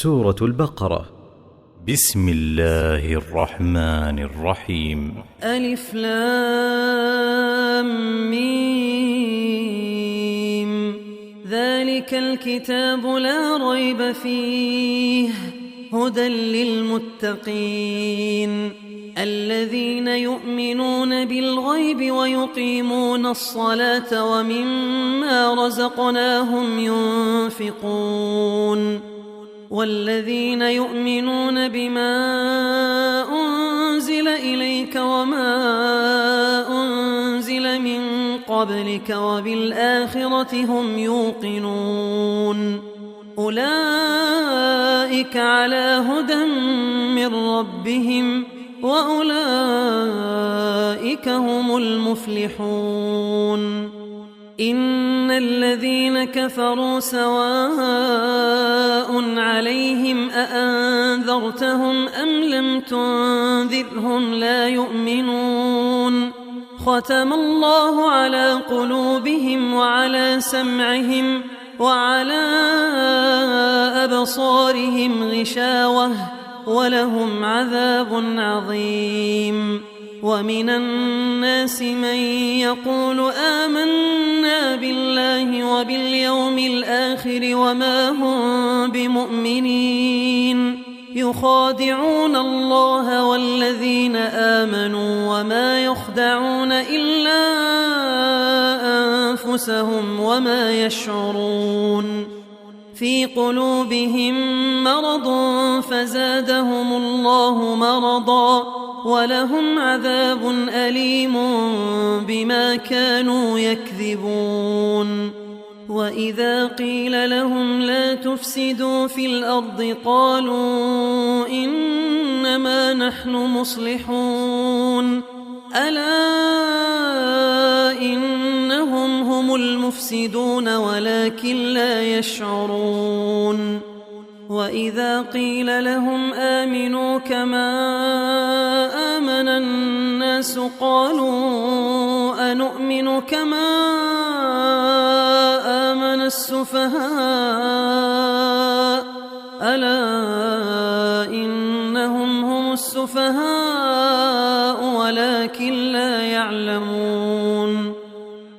سورة البقرة. بسم الله الرحمن الرحيم. ألف لام ميم. ذلك الكتاب لا ريب فيه هدى للمتقين الذين يؤمنون بالغيب ويقيمون الصلاة ومما رزقناهم ينفقون والذين يؤمنون بما أنزل إليك وما أنزل من قبلك وبالآخرة هم يوقنون أولئك على هدى من ربهم وأولئك هم المفلحون إن الذين كفروا سواء عليهم أأنذرتهم أم لم تنذرهم لا يؤمنون ختم الله على قلوبهم وعلى سمعهم وعلى أبصارهم غشاوة ولهم عذاب عظيم ومن الناس من يقول آمنا بالله وباليوم الآخر وما هم بمؤمنين يخادعون الله والذين آمنوا وما يخدعون إلا أنفسهم وما يشعرون في قلوبهم مرض فزادهم الله مرضا ولهم عذاب أليم بما كانوا يكذبون وإذا قيل لهم لا تفسدوا في الأرض قالوا إنما نحن مصلحون ألا إنهم هم المفسدون ولكن لا يشعرون وإذا قيل لهم آمنوا كما آمن الناس قالوا أنؤمن كما آمن السفهاء ألا إنهم هم السفهاء ولكن لا يعلمون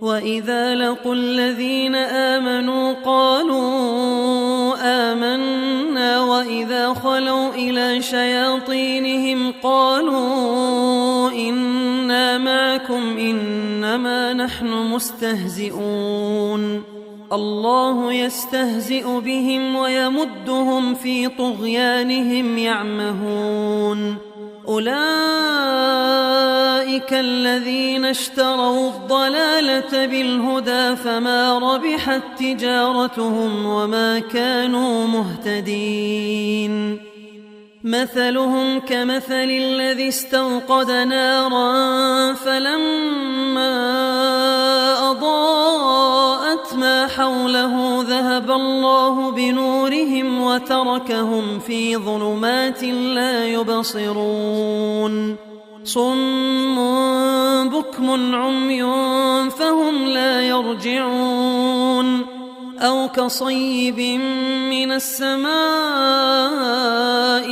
وإذا لقوا الذين آمنوا قالوا آمنا وإذا خلوا إلى شياطينهم قالوا إنا معكم إنما نحن مستهزئون الله يستهزئ بهم ويمدهم في طغيانهم يعمهون أولئك الذين اشتروا الضلالة بالهدى فما ربحت تجارتهم وما كانوا مهتدين مثلهم كمثل الذي استوقد نارا فلما أضاءت ما حوله ذهب الله بنورهم وتركهم في ظلمات لا يبصرون صم بكم عمي فهم لا يرجعون أو كصيب من السماء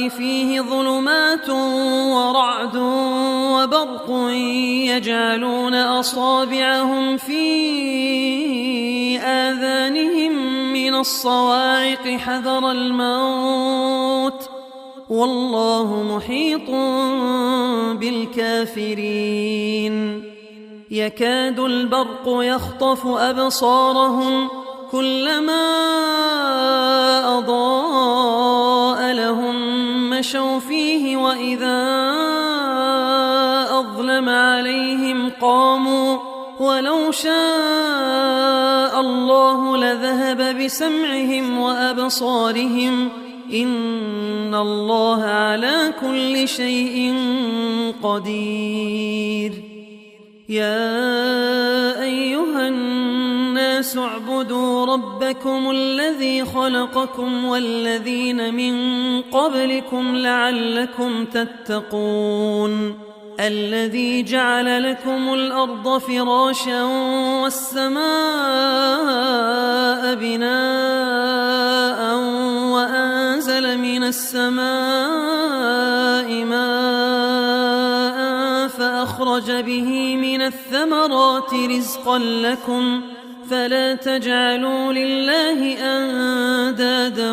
فيه ظلمات ورعد وبرق يجعلون أصابعهم في آذانهم من الصواعق حذر الموت والله محيط بالكافرين يكاد البرق يخطف أبصارهم كلما أضاء لهم مشوا فيه وإذا أظلم عليهم قاموا ولو شاء الله لذهب بسمعهم وأبصارهم إن الله على كل شيء قدير يا أيها الناس اعبدوا ربكم الذي خلقكم والذين من قبلكم لعلكم تتقون الذي جعل لكم الأرض فراشا والسماء بناء وأنزل من السماء ماء فأخرج به من الثمرات رزقا لكم فلا تجعلوا لله أندادا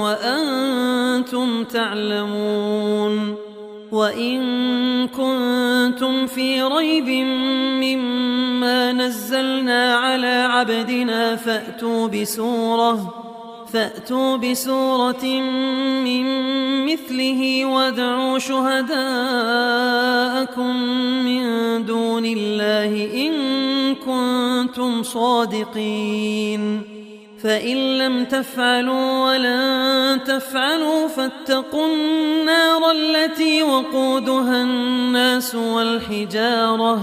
وأنتم تعلمون وإن كنتم في ريب مما نزلنا على عبدنا فأتوا بسورة من مثله وادعوا شهداءكم من دون الله إن كنتم صادقين فإن لم تفعلوا ولن تفعلوا فاتقوا النار التي وقودها الناس والحجارة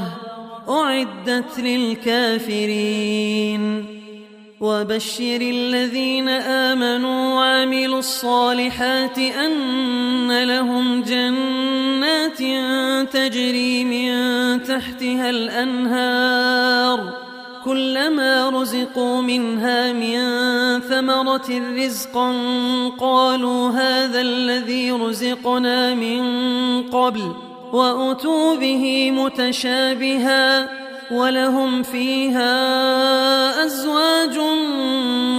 أعدت للكافرين وبشر الذين آمنوا وعملوا الصالحات أن لهم جنات تجري من تحتها الأنهار كلما رزقوا منها من ثمرة رزقا قالوا هذا الذي رزقنا من قبل وأتوا به متشابها ولهم فيها أزواج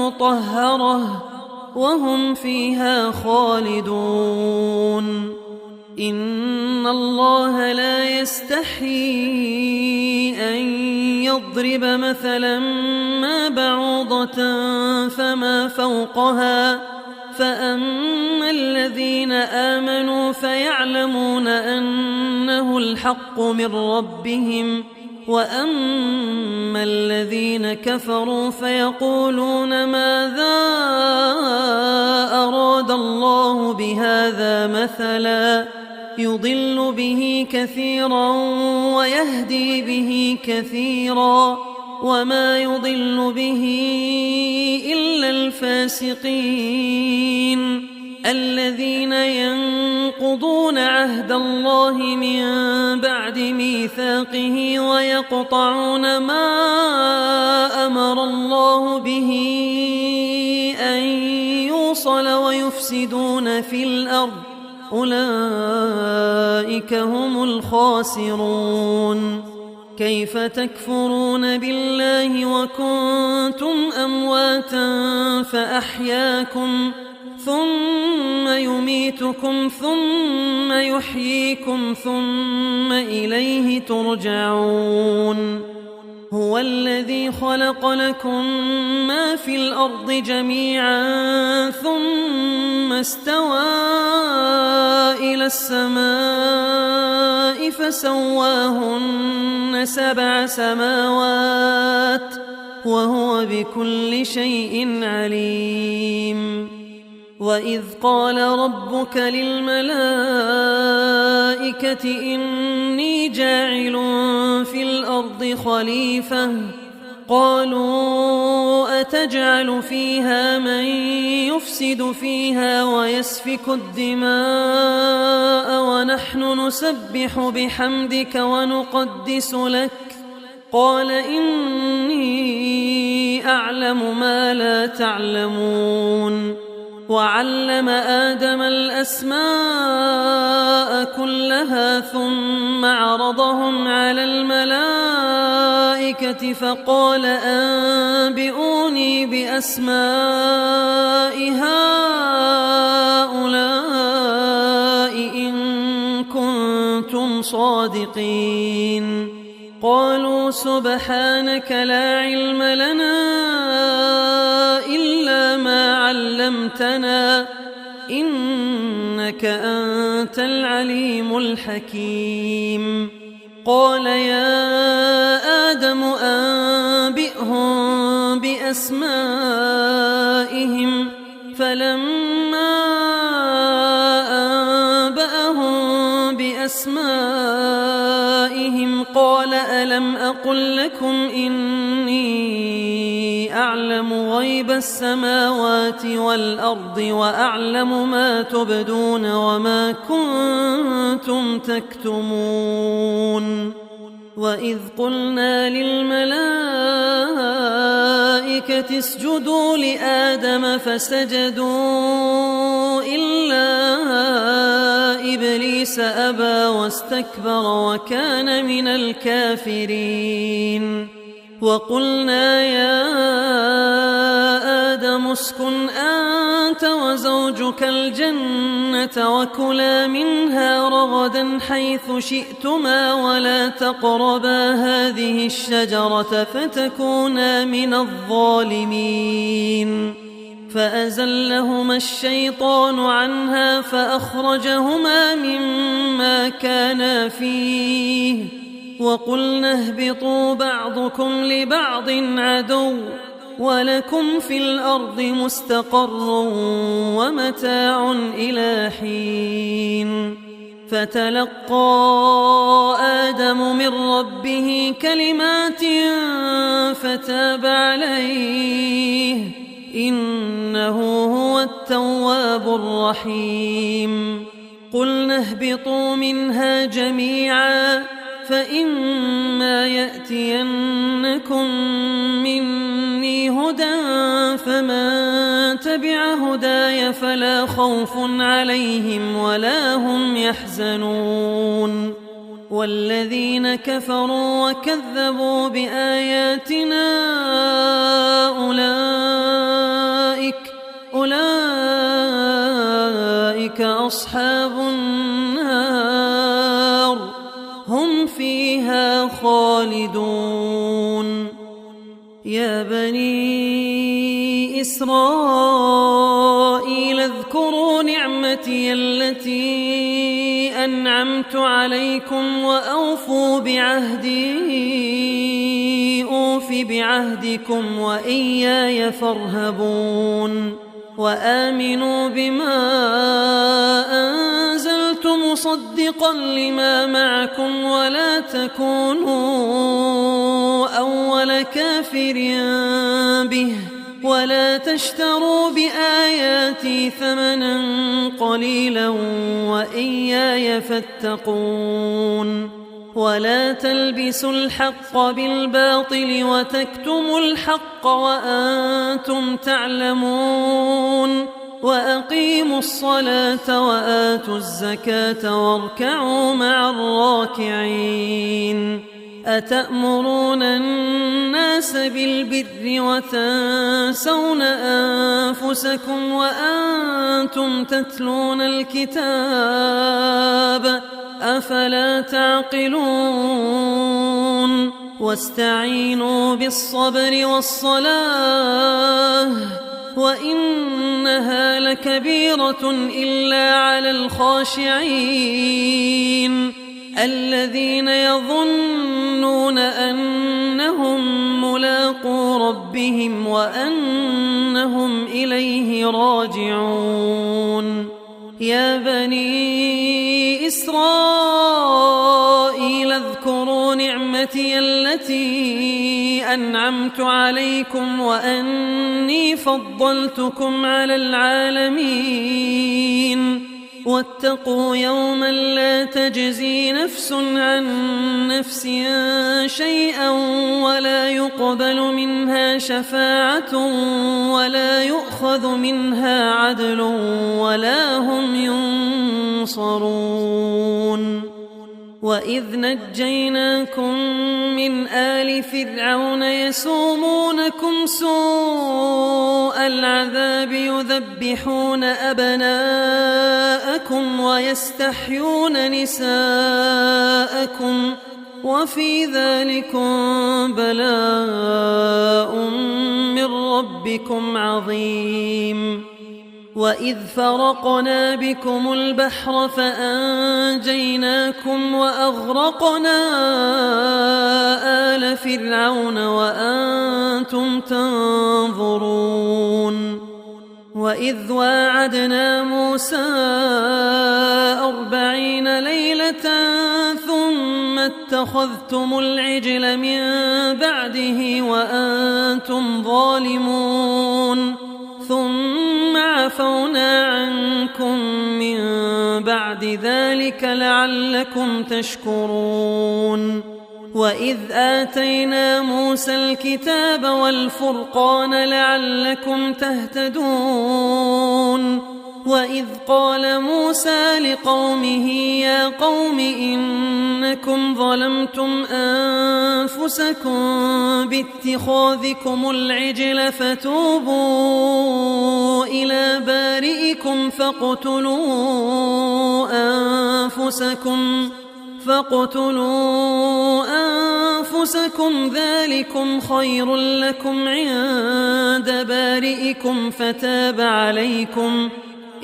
مطهرة وهم فيها خالدون إن الله لا يستحيي أن يضرب مثلا ما بعوضة فما فوقها فأما الذين آمنوا فيعلمون أنه الحق من ربهم وأما الذين كفروا فيقولون ماذا أراد الله بهذا مثلا يضل به كثيرا ويهدي به كثيرا وما يضل به إلا الفاسقين الذين ينقضون عهد الله من بعد ميثاقه ويقطعون ما أمر الله به أن يوصل ويفسدون في الأرض أولئك هم الخاسرون كيف تكفرون بالله وكنتم أمواتا فأحياكم ثم يميتكم ثم يحييكم ثم إليه ترجعون هو الذي خلق لكم ما في الأرض جميعا ثم استوى إلى السماء فسواهن 7 سماوات وهو بكل شيء عليم وإذ قال ربك للملائكة إني جاعل في الأرض خليفة قالوا أتجعل فيها من يفسد فيها ويسفك الدماء ونحن نسبح بحمدك ونقدس لك قال إني أعلم ما لا تعلمون وعلم آدم الأسماء كلها ثم عرضهم على الملائكة فقال أنبئوني بأسماء هؤلاء إن كنتم صادقين قالوا سبحانك لا علم لنا إلا ما علمتنا إنك أنت العليم الحكيم قال يا آدم أنبئهم بأسمائهم فلما أنبأهم بأسمائهم قال ألم أقل لكم إني أعلم غيب السماوات والأرض وأعلم ما تبدون وما كنتم تكتمون وإذ قلنا للملائكة اسجدوا لآدم فسجدوا إلا إبليس أبى واستكبر وكان من الكافرين وقلنا يا آدم اسكن أنت وزوجك الجنة وكلا منها رغدا حيث شئتما ولا تقربا هذه الشجرة فتكونا من الظالمين فأزلهما الشيطان عنها فأخرجهما مما كانا فيه وقلنا اهبطوا بعضكم لبعض عدو ولكم في الأرض مستقر ومتاع إلى حين فتلقى آدم من ربه كلمات فتاب عليه إنه هو التواب الرحيم قلنا اهبطوا منها جميعا فإما يأتينكم مني هدى فمن تبع هداي فلا خوف عليهم ولا هم يحزنون والذين كفروا وكذبوا بآياتنا أولئك أصحاب النار هم فيها خالدون يا بني إسرائيل اذكروا نعمتي التي أنعمت عليكم وأوفوا بعهدي أوف بعهدكم وإياي فارهبون وآمنوا بما أنزلت مصدقا لما معكم ولا تكونوا أول كافر به ولا تشتروا بآياتي ثمنا قليلا وإياي فاتقون ولا تلبسوا الحق بالباطل وتكتموا الحق وأنتم تعلمون وأقيموا الصلاة وآتوا الزكاة واركعوا مع الراكعين أتأمرون الناس بالبر وتنسون أنفسكم وأنتم تتلون الكتاب أفلا تعقلون واستعينوا بالصبر والصلاة وإنها لكبيرة إلا على الخاشعين الذين يظنون أنهم ملاقو ربهم وأنهم إليه راجعون يا بني إسرائيل اذكروا نعمتي التي أنعمت عليكم وأني فضلتكم على العالمين واتقوا يوما لا تجزي نفس عن نفس شيئا ولا يقبل منها شفاعة ولا يؤخذ منها عدل ولا هم ينصرون وإذ نجيناكم من آل فرعون يسومونكم سوء العذاب يذبحون أبناءكم ويستحيون نساءكم وفي ذلكم بلاء من ربكم عظيم وإذ فرقنا بكم البحر فأنجيناكم وأغرقنا آل فرعون وأنتم تنظرون وإذ واعدنا موسى 40 ليلة ثم اتخذتم العجل من بعده وأنتم ظالمون ثم عفونا عنكم من بعد ذلك لعلكم تشكرون وإذ آتينا موسى الكتاب والفرقان لعلكم تهتدون وإذ قال موسى لقومه يا قوم إنكم ظلمتم أنفسكم باتخاذكم العجل فتوبوا إلى بارئكم فاقتلوا أنفسكم ذلكم خير لكم عند بارئكم فتاب عليكم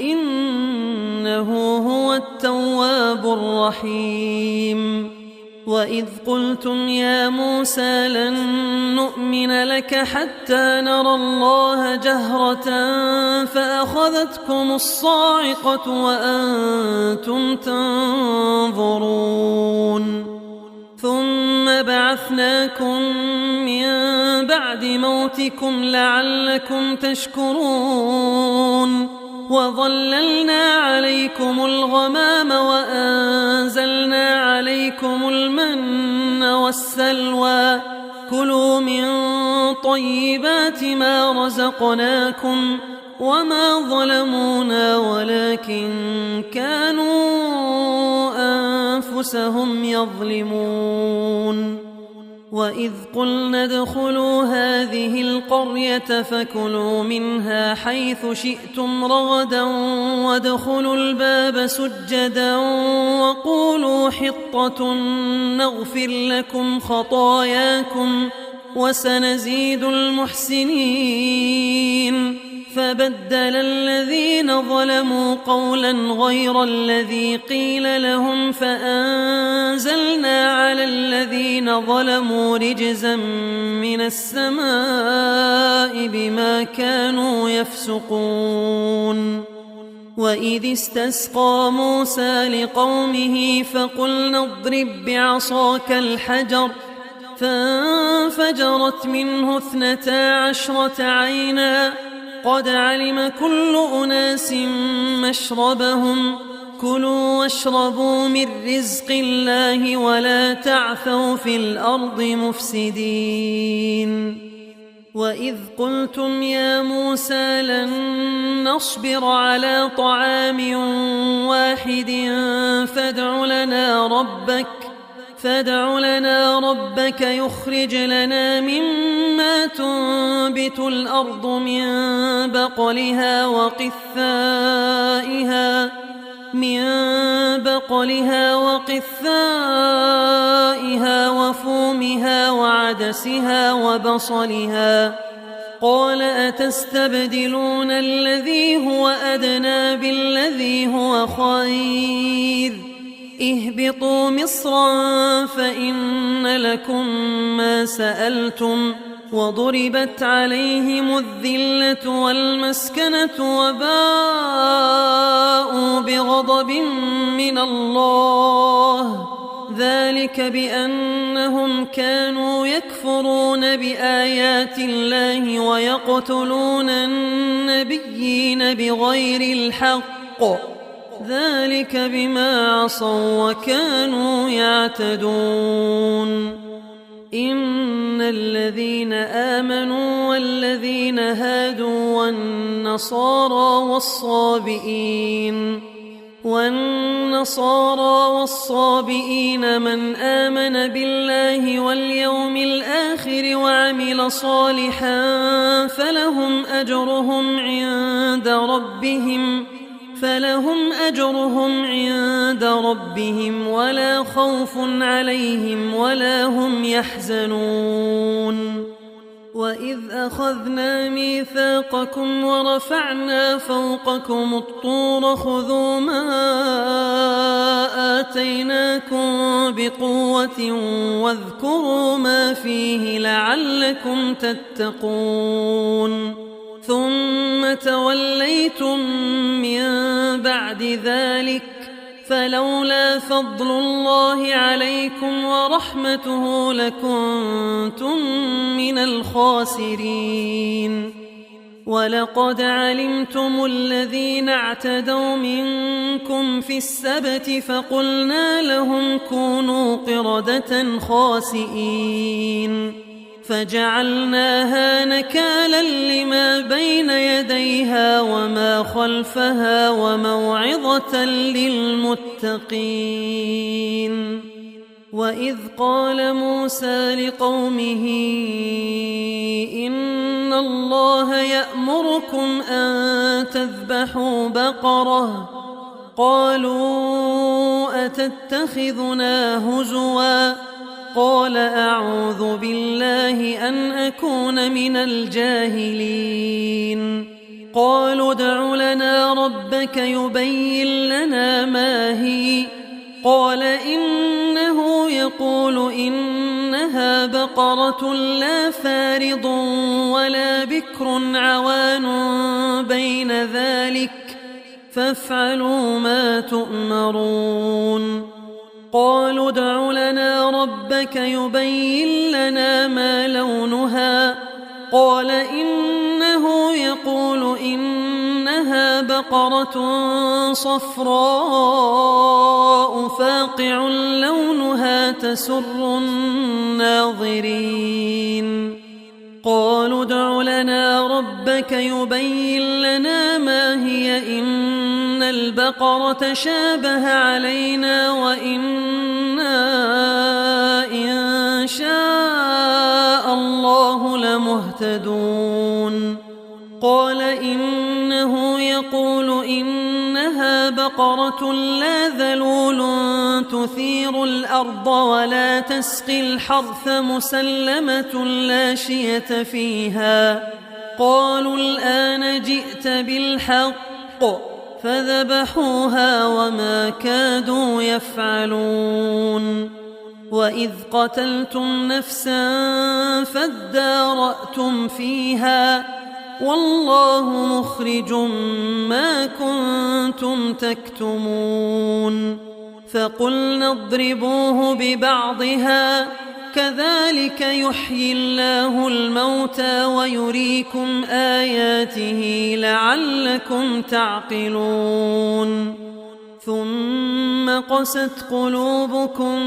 إنه هو التواب الرحيم وإذ قلتم يا موسى لن نؤمن لك حتى نرى الله جهرة فأخذتكم الصاعقة وأنتم تنظرون ثم بعثناكم من بعد موتكم لعلكم تشكرون وظللنا عليكم الغمام وأنزلنا عليكم المن والسلوى كلوا من طيبات ما رزقناكم وما ظلمونا ولكن كانوا أنفسهم يظلمون وإذ قلنا ادخلوا هذه القرية فكلوا منها حيث شئتم رغدا وادخلوا الباب سجدا وقولوا حطة نغفر لكم خطاياكم وسنزيد المحسنين فبدل الذين ظلموا قولا غير الذي قيل لهم فأنزلنا على الذين ظلموا رجزا من السماء بما كانوا يفسقون وإذ استسقى موسى لقومه فقلنا اضرب بعصاك الحجر فانفجرت منه 12 عينا قد علم كل أناس مشربهم كلوا واشربوا من رزق الله ولا تعثوا في الأرض مفسدين وإذ قلتم يا موسى لن نصبر على طعام واحد فادع لنا ربك يخرج لنا مما تنبت الأرض من بقلها وقثائها وفومها وعدسها وبصلها قال أتستبدلون الذي هو أدنى بالذي هو خير اهبطوا مصرا فإن لكم ما سألتم وضربت عليهم الذلة والمسكنة وباءوا بغضب من الله ذلك بأنهم كانوا يكفرون بآيات الله ويقتلون النبيين بغير الحق ذلك بما عصوا وكانوا يعتدون إن الذين آمنوا والذين هادوا والنصارى والصابئين من آمن بالله واليوم الآخر وعمل صالحا فلهم أجرهم عند ربهم ولا خوف عليهم ولا هم يحزنون وإذ أخذنا ميثاقكم ورفعنا فوقكم الطور خذوا ما آتيناكم بقوة واذكروا ما فيه لعلكم تتقون ثم توليتم من بعد ذلك فلولا فضل الله عليكم ورحمته لكنتم من الخاسرين ولقد علمتم الذين اعتدوا منكم في السبت فقلنا لهم كونوا قردة خاسئين فجعلناها نكالا لما بين يديها وما خلفها وموعظة للمتقين. وإذ قال موسى لقومه إن الله يأمركم أن تذبحوا بقرة قالوا أتتخذنا هزوا قال أعوذ بالله أن أكون من الجاهلين. قالوا ادع لنا ربك يبين لنا ما هي قال إنه يقول إنها بقرة لا فارض ولا بكر عوان بين ذلك فافعلوا ما تؤمرون. قالوا ادع لنا ربك يبين لنا ما لونها قال إنه يقول إنها بقرة صفراء فاقع لونها تسر الناظرين. قالوا ادع لنا ربك يبين لنا ما هي إن البقرة شابه علينا وإنا إن شاء الله لمهتدون. قال إنه يقول إنها بقرة لا ذلول تثير الأرض ولا تسقي الحرث مسلمة لا شية فيها. قالوا الآن جئت بالحق فذبحوها وما كادوا يفعلون. وإذ قتلتم نفسا فادارأتم فيها والله مخرج ما كنتم تكتمون. فقلنا اضربوه ببعضها كذلك يحيي الله الموتى ويريكم آياته لعلكم تعقلون. ثم قست قلوبكم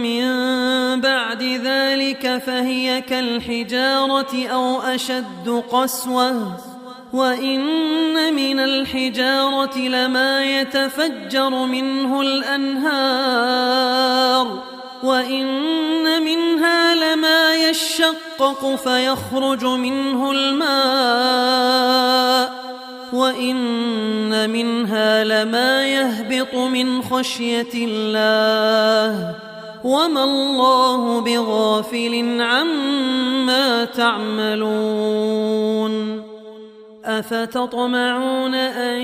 من بعد ذلك فهي كالحجارة أو أشد قسوة وإن من الحجارة لما يتفجر منه الأنهار وإن منها لما يشقق فيخرج منه الماء وإن منها لما يهبط من خشية الله وما الله بغافل عما تعملون. أفتطمعون أن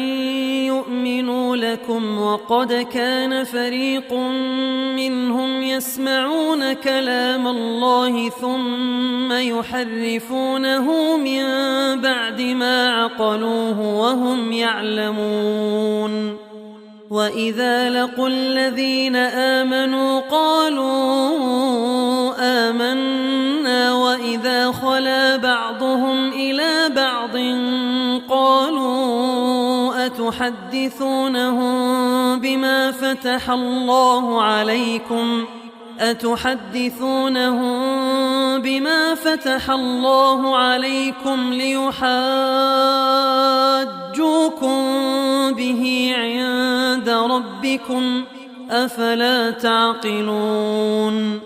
يؤمنوا لكم وقد كان فريق منهم يسمعون كلام الله ثم يحرفونه من بعد ما عقلوه وهم يعلمون. وإذا لقوا الذين آمنوا قالوا آمنا وإذا خلا بعضهم إلى بعض قالوا أتحدثونهم بما فتح الله عليكم ليحاجوكم به عند ربكم أفلا تعقلون.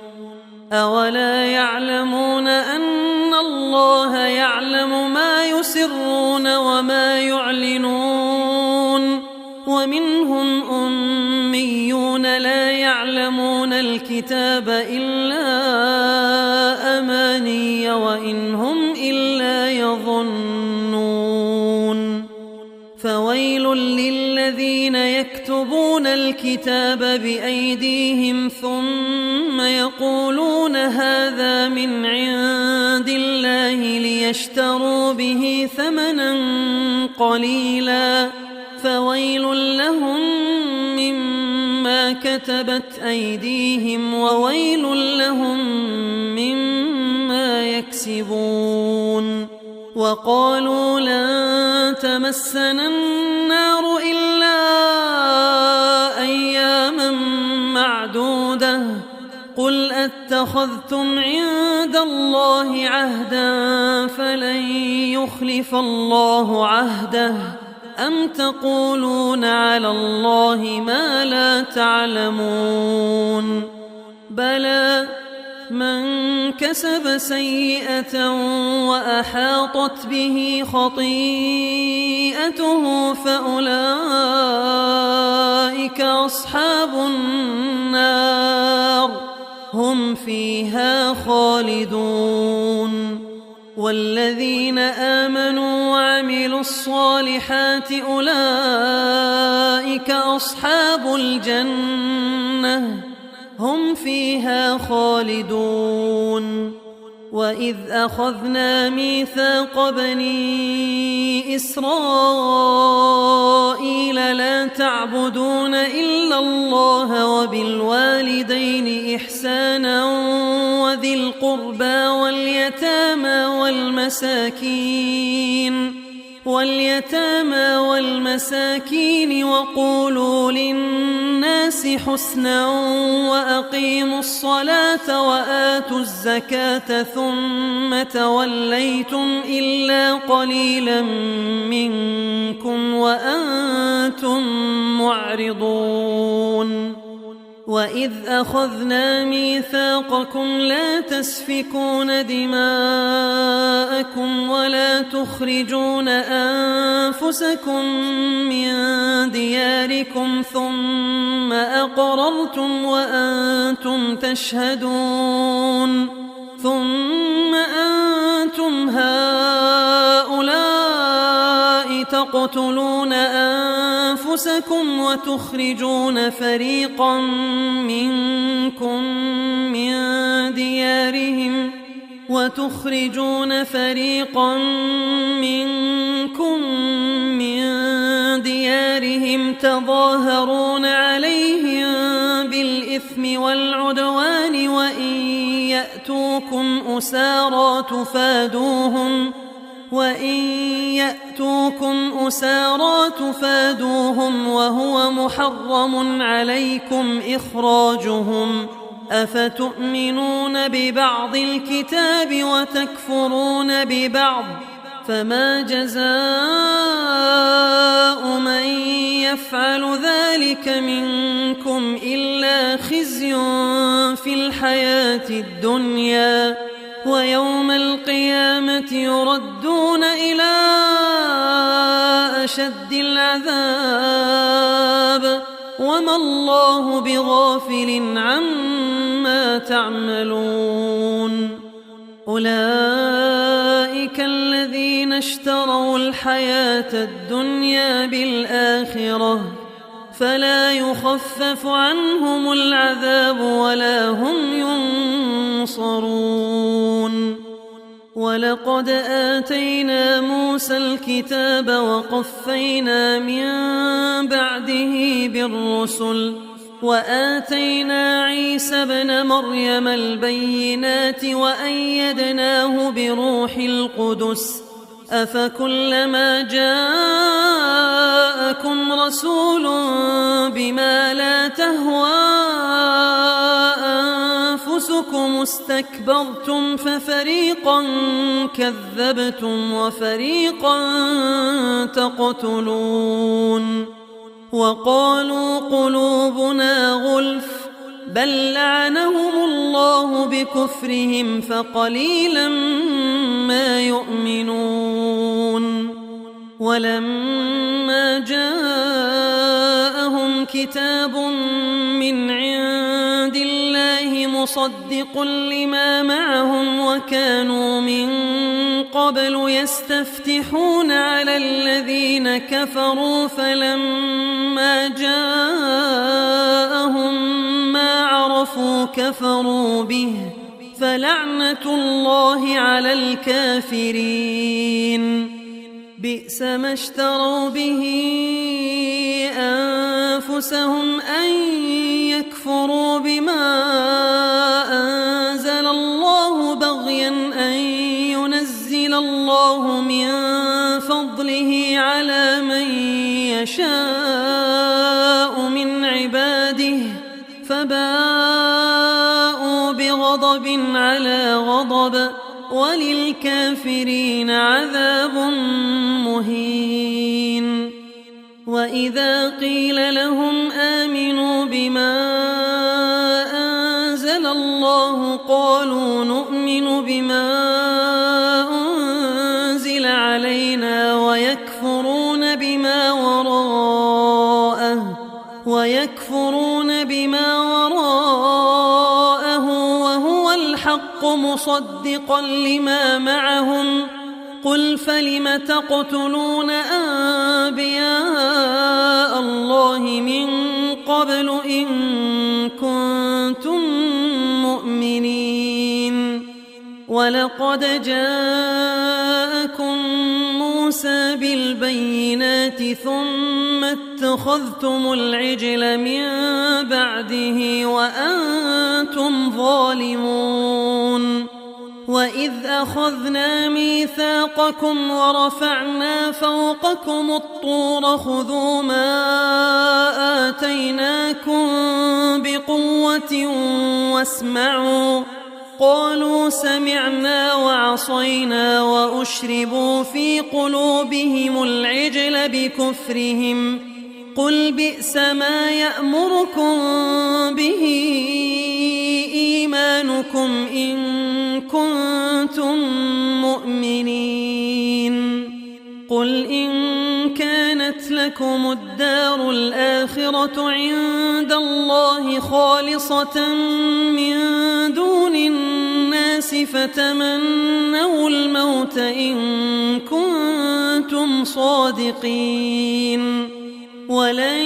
أولا يعلمون أن الله يعلم ما يسرون وما يعلنون ومنهم أميون لا يعلمون الكتاب إلا أماني وإن هم إلا يظنون. فويل للذين يكتبون الكتاب بأيديهم ثم يقولون هذا من عند الله ليشتروا به ثمنا قليلا فويل لهم مما كتبت أيديهم وويل لهم مما يكسبون. وقالوا لن تمسنا النار إلا أياما معدودة قل أتخذتم عند الله عهدا فلن يخلف الله عهده أم تقولون على الله ما لا تعلمون بلى من كسب سيئة وأحاطت به خطيئته فأولئك أصحاب النار هم فيها خالدون والذين آمنوا وعملوا الصالحات أولئك أصحاب الجنة هم فيها خالدون وإذ أخذنا ميثاق بني إسرائيل لا تعبدون إلا الله وبالوالدين إحسانا وذي القربى واليتامى والمساكين وقولوا للناس حسنا وأقيموا الصلاة وآتوا الزكاة ثم توليتم إلا قليلا منكم وأنتم معرضون وإذ أخذنا ميثاقكم لا تسفكون دماءكم ولا تخرجون أنفسكم من دياركم ثم أقررتم وأنتم تشهدون ثم أنتم هؤلاء تقتلون أنفسكم وتخرجون فريقا منكم من ديارهم تظاهرون عليهم بالإثم والعدوان وإن يأتوكم أسارى تفادوهم وهو محرم عليكم إخراجهم أفتؤمنون ببعض الكتاب وتكفرون ببعض فما جزاء من يفعل ذلك منكم إلا خزي في الحياة الدنيا ويوم القيامة يردون إلى أشد العذاب وما الله بغافل عما تعملون أولئك الذين اشتروا الحياة الدنيا بالآخرة فلا يخفف عنهم العذاب ولا هم ينصرون ولقد آتينا موسى الكتاب وقفينا من بعده بالرسل وآتينا عيسى ابن مريم البينات وأيدناه بروح القدس أفكلما جاءكم رسول بما لا تهوى أنفسكم استكبرتم ففريقا كذبتم وفريقا تقتلون وقالوا قلوبنا غلف بل لعنهم الله بكفرهم فقليلا ما يؤمنون ولما جاءهم كتاب من عند الله مصدق لما معهم وكانوا من قبل يستفتحون على الذين كفروا فلما جاءهم ما عرفوا كفروا به فلعنة الله على الكافرين بئس ما اشتروا به أنفسهم أن يكفروا بما أنزل الله بغيا أن ينزل الله الله من فضله على من يشاء من عباده فباءوا بغضب على غضب وللكافرين عذاب مهين. وإذا قيل لهم آمنوا بما أنزل الله قالوا نؤمن بما أنزل علينا ويكفرون بما وراءه وهو الحق مصدقا لما معهم قل فلم تقتلون أنبياء الله من قبل إن كنتم مؤمنين. ولقد جاءكم موسى بالبينات ثم اتخذتم العجل من بعده وأنتم ظالمون. وإذ أخذنا ميثاقكم ورفعنا فوقكم الطور خذوا ما آتيناكم بقوة واسمعوا قالوا سمعنا وعصينا وأشربوا في قلوبهم العجل بكفرهم قل بئس ما يأمركم به إيمانكم إن كنتم مؤمنين. قل إن كانت لكم الدار الآخرة عند الله خالصة من دون الناس فتمنوا الموت إن كنتم صادقين ولن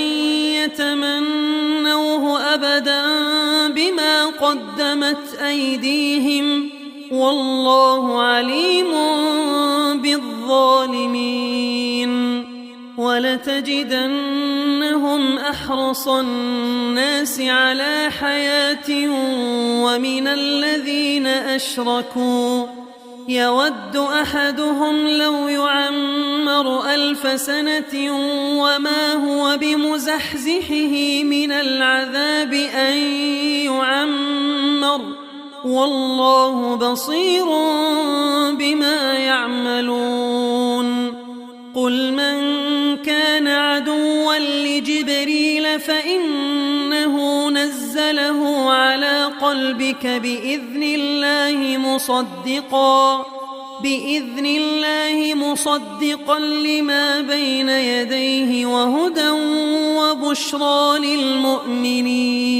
يتمنوه أبدا بما قدمت أيديهم والله عليم بالظالمين. ولتجدنهم أحرص الناس على حياة ومن الذين أشركوا يود أحدهم لو يعمر 1000 سنة وما هو بمزحزحه من العذاب أن يعمر والله بصير بما يعملون. قل من كان عدوا لجبريل فإنه نزله على قلبك بإذن الله مصدقا لما بين يديه وهدى وبشرى للمؤمنين.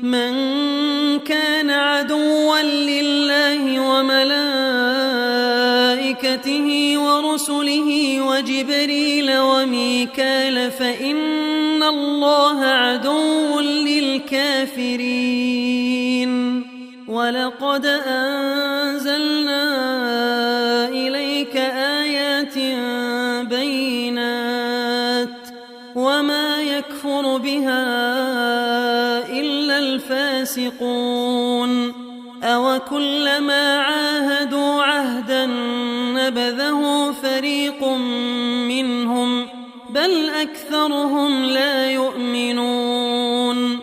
من كان عدوا لله وملائكته ورسله وجبريل وميكال فإن الله عدو للكافرين. ولقد أنزلنا إليك آيات بينات وما يكفر بها إلا الفاسقون. أوكلما عاهدوا عهدا نبذه فريق منهم بل أكثرهم لا يؤمنون.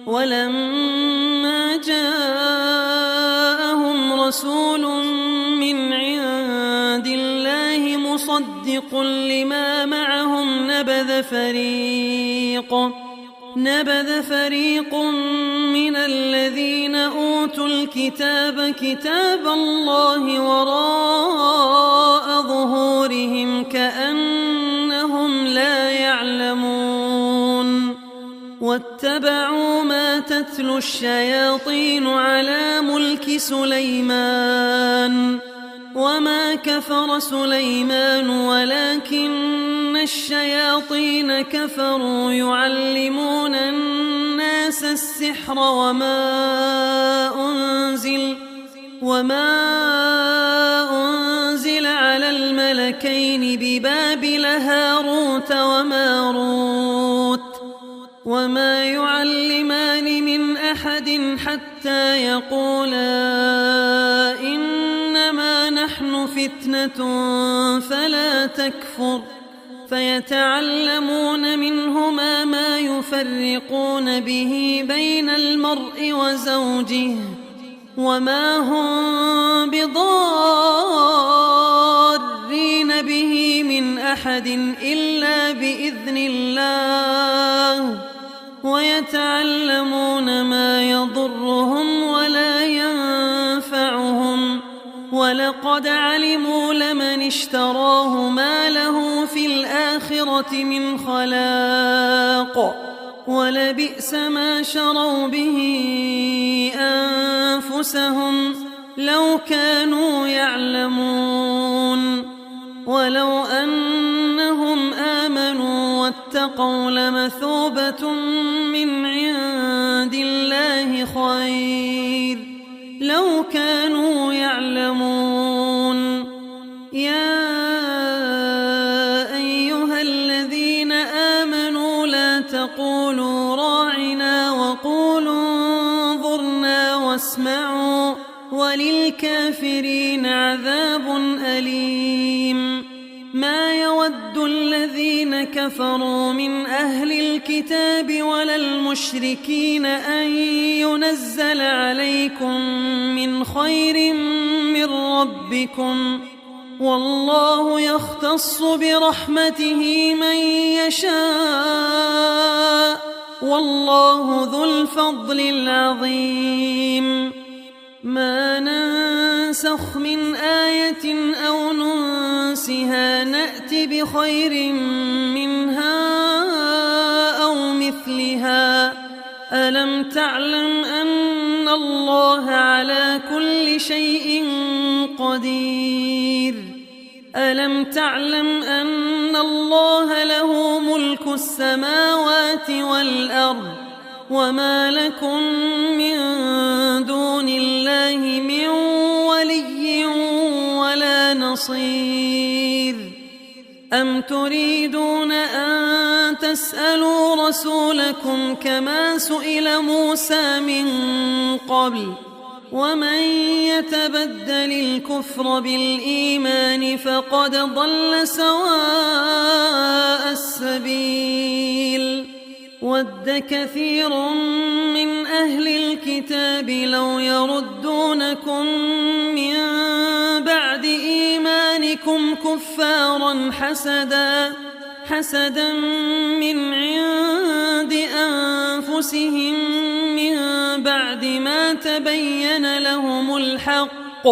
ولما جاءهم رسول من عند الله مصدق لما معهم نبذ فريق من الذين أوتوا الكتاب كتاب الله وراء ظهورهم كأنهم لا يعلمون. واتبعوا ما تتلو الشياطين على ملك سليمان وما كفر سليمان ولكن الشياطين كفروا يعلمون الناس السحر وما أنزل على الملكين ببابل هاروت وماروت وما يعلمان من أحد حتى يقولا إنما نحن فتنة فتنة فلا تكفر فيتعلمون منهما ما يفرقون به بين المرء وزوجه وما هم بضارين به من أحد إلا بإذن الله ويتعلمون ما يضرهم ولا ينفعهم ولقد علموا لمن اشتراه ما له في الآخرة من خلاق ولبئس ما شروا به أنفسهم لو كانوا يعلمون ولو أنهم آمنوا واتقوا لمثوبة من عند الله خير لو كانوا يعلمون يا أيها الذين آمنوا لا تقولوا راعنا وقولوا انظرنا واسمعوا وللكافرين عذاب أليم ما يود الذين كفروا من أهل الكتاب ولا المشركين أن ينزل عليكم من خير من ربكم والله يختص برحمته من يشاء والله ذو الفضل العظيم ما ننسخ من آية أو ننسها نأت بخير منها أو مثلها ألم تعلم أن الله على كل شيء قدير ألم تعلم أن الله له ملك السماوات والأرض وما لكم من دون الله من ولي ولا نصير أم تريدون أن تسألوا رسولكم كما سئل موسى من قبل ومن يتبدل الكفر بالإيمان فقد ضل سواء السبيل ود كثير من أهل الكتاب لو يردونكم من بعد إيمانكم كفارا حسدا من عند أنفسهم من بعد ما تبين لهم الحق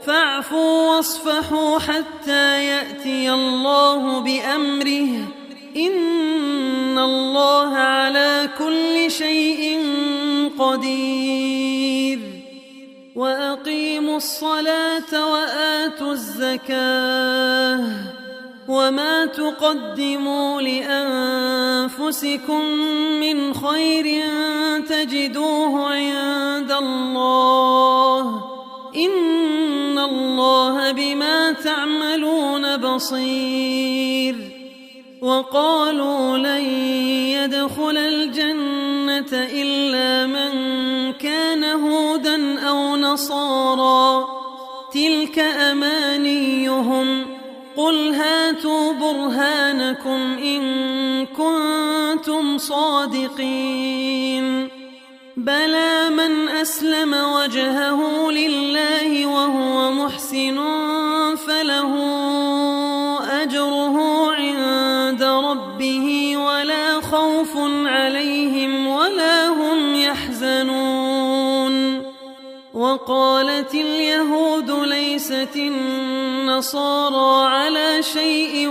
فاعفوا واصفحوا حتى يأتي الله بأمره إن الله على كل شيء قدير وأقيموا الصلاة وآتوا الزكاة وما تقدموا لأنفسكم من خير تجدوه عند الله إن الله بما تعملون بصير وقالوا لن يدخل الجنة إلا من كان هودا أو نصارى تلك أمانيهم قل هاتوا برهانكم إن كنتم صادقين بلى من أسلم وجهه لله وهو محسن فله أجره عند ربه ولا خوف عليهم ولا هم يحزنون وقالت اليهود ليست النصارى على شيء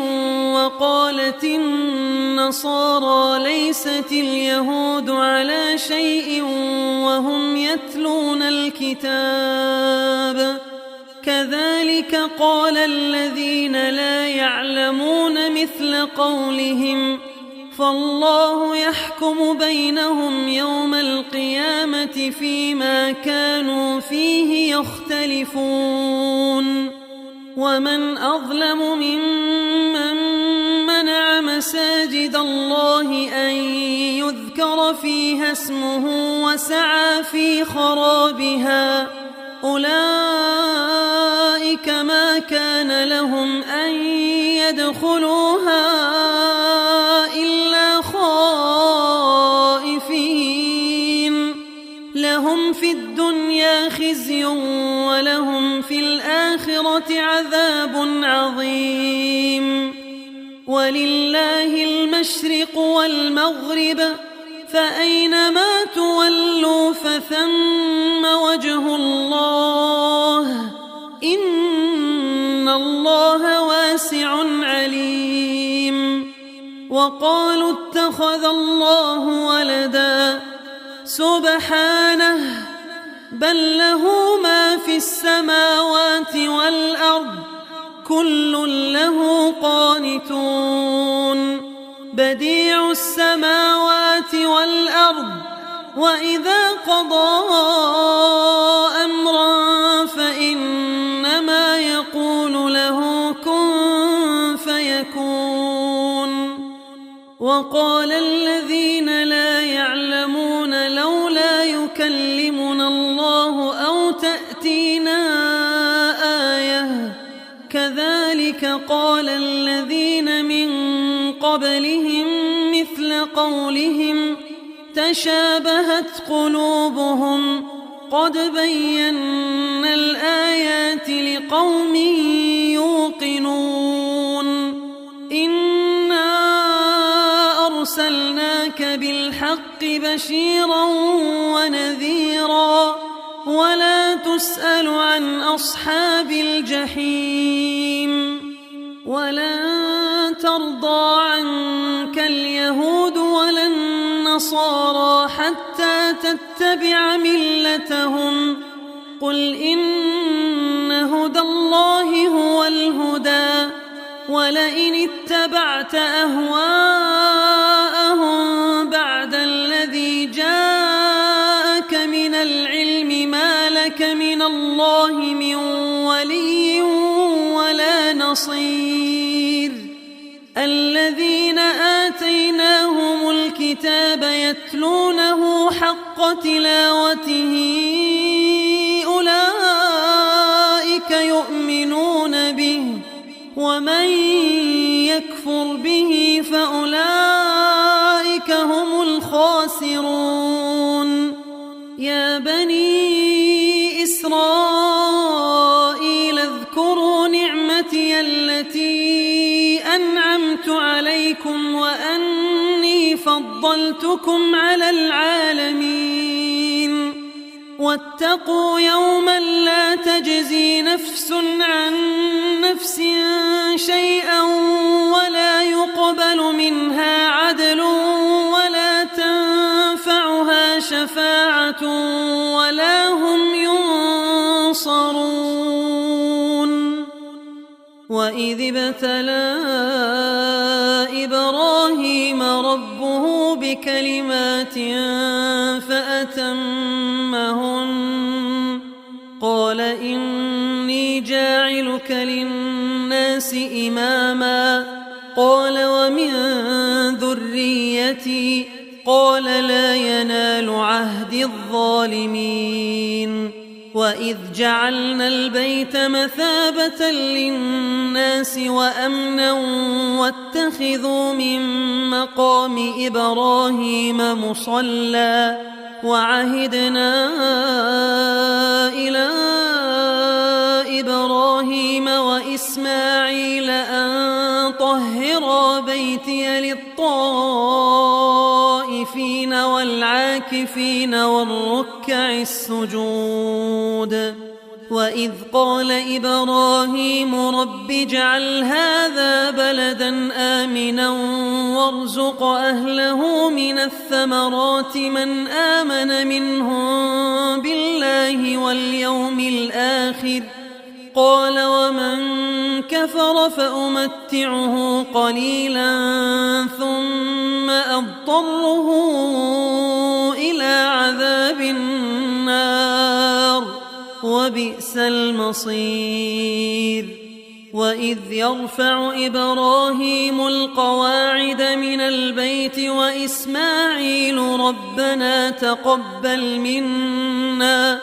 وقالت النصارى ليست اليهود على شيء وهم يتلون الكتاب كذلك قال الذين لا يعلمون مثل قولهم فالله يحكم بينهم يوم القيامة فيما كانوا فيه يختلفون ومن أظلم ممن منع مساجد الله أن يذكر فيها اسمه وسعى في خرابها أولئك ما كان لهم أن يدخلوها إلا خائفين لهم في الدنيا خزي ولهم في الآخرة عذاب عظيم ولله المشرق والمغرب فأينما تولوا فثم وجه الله إن الله واسع عليم وقالوا اتخذ الله ولدا سبحانه بل له ما في السماوات والأرض كل له قانتون بديع السماوات والأرض وإذا قضى أمرا فإنما يقول له كن فيكون وقال الذين لا يعلمون لولا يكلمنا الله أو تأتينا آية كذلك قال الذين من قبلهم مثل قولهم تشابهت قلوبهم قد بينا الآيات لقوم يوقنون إنا أرسلناك بالحق بشيرا ونذيرا ولا تسأل عن أصحاب الجحيم ولن ترضى عنك اليهود ولا النصارى حتى تتبع ملتهم قل إن هدى الله هو الهدى ولئن اتبعت أهواءهم بعد الذي جاءك من العلم ما لك من الله من ولي ولا نصير الذين آتيناهم الكتاب يتلونه حق تلاوته أولئك يؤمنون به ومن يكفر به فأولئك هم الخاسرون يا بني إسرائيل اذكروا نعمتي التي أنعمت عليكم وأني فضلتكم على العالمين واتقوا يوما لا تجزي نفس عن نفس شيئا ولا يقبل منها عدل ولا تنفعها شفاعة ولا هم ينصرون وإذ ابتلى إبراهيم ربه بكلمات فأتمهن قال إني جاعلك للناس إماما قال ومن ذريتي قال لا ينال عهد الظالمين وإذ جعلنا البيت مثابة للناس وأمنا واتخذوا من مقام إبراهيم مصلى وعهدنا إلى إبراهيم وإسماعيل أن طهرا بيتي للطائفين والعاكفين والركع السجود وإذ قال إبراهيم رب اجعل هذا بلدا آمنا وارزق أهله من الثمرات من آمن منهم بالله واليوم الآخر قال ومن كفر فأمتعه قليلا ثم أضطره إلى عذاب النار وبئس المصير وإذ يرفع إبراهيم القواعد من البيت وإسماعيل ربنا تقبل منا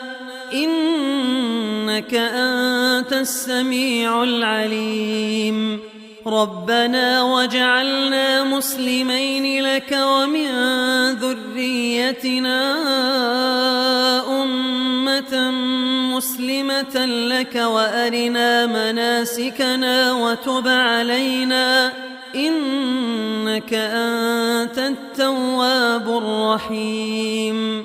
إنك أنت السميع العليم ربنا واجعلنا مسلمين لك ومن ذريتنا أمة مسلمة لك وأرنا مناسكنا وتب علينا إنك أنت التواب الرحيم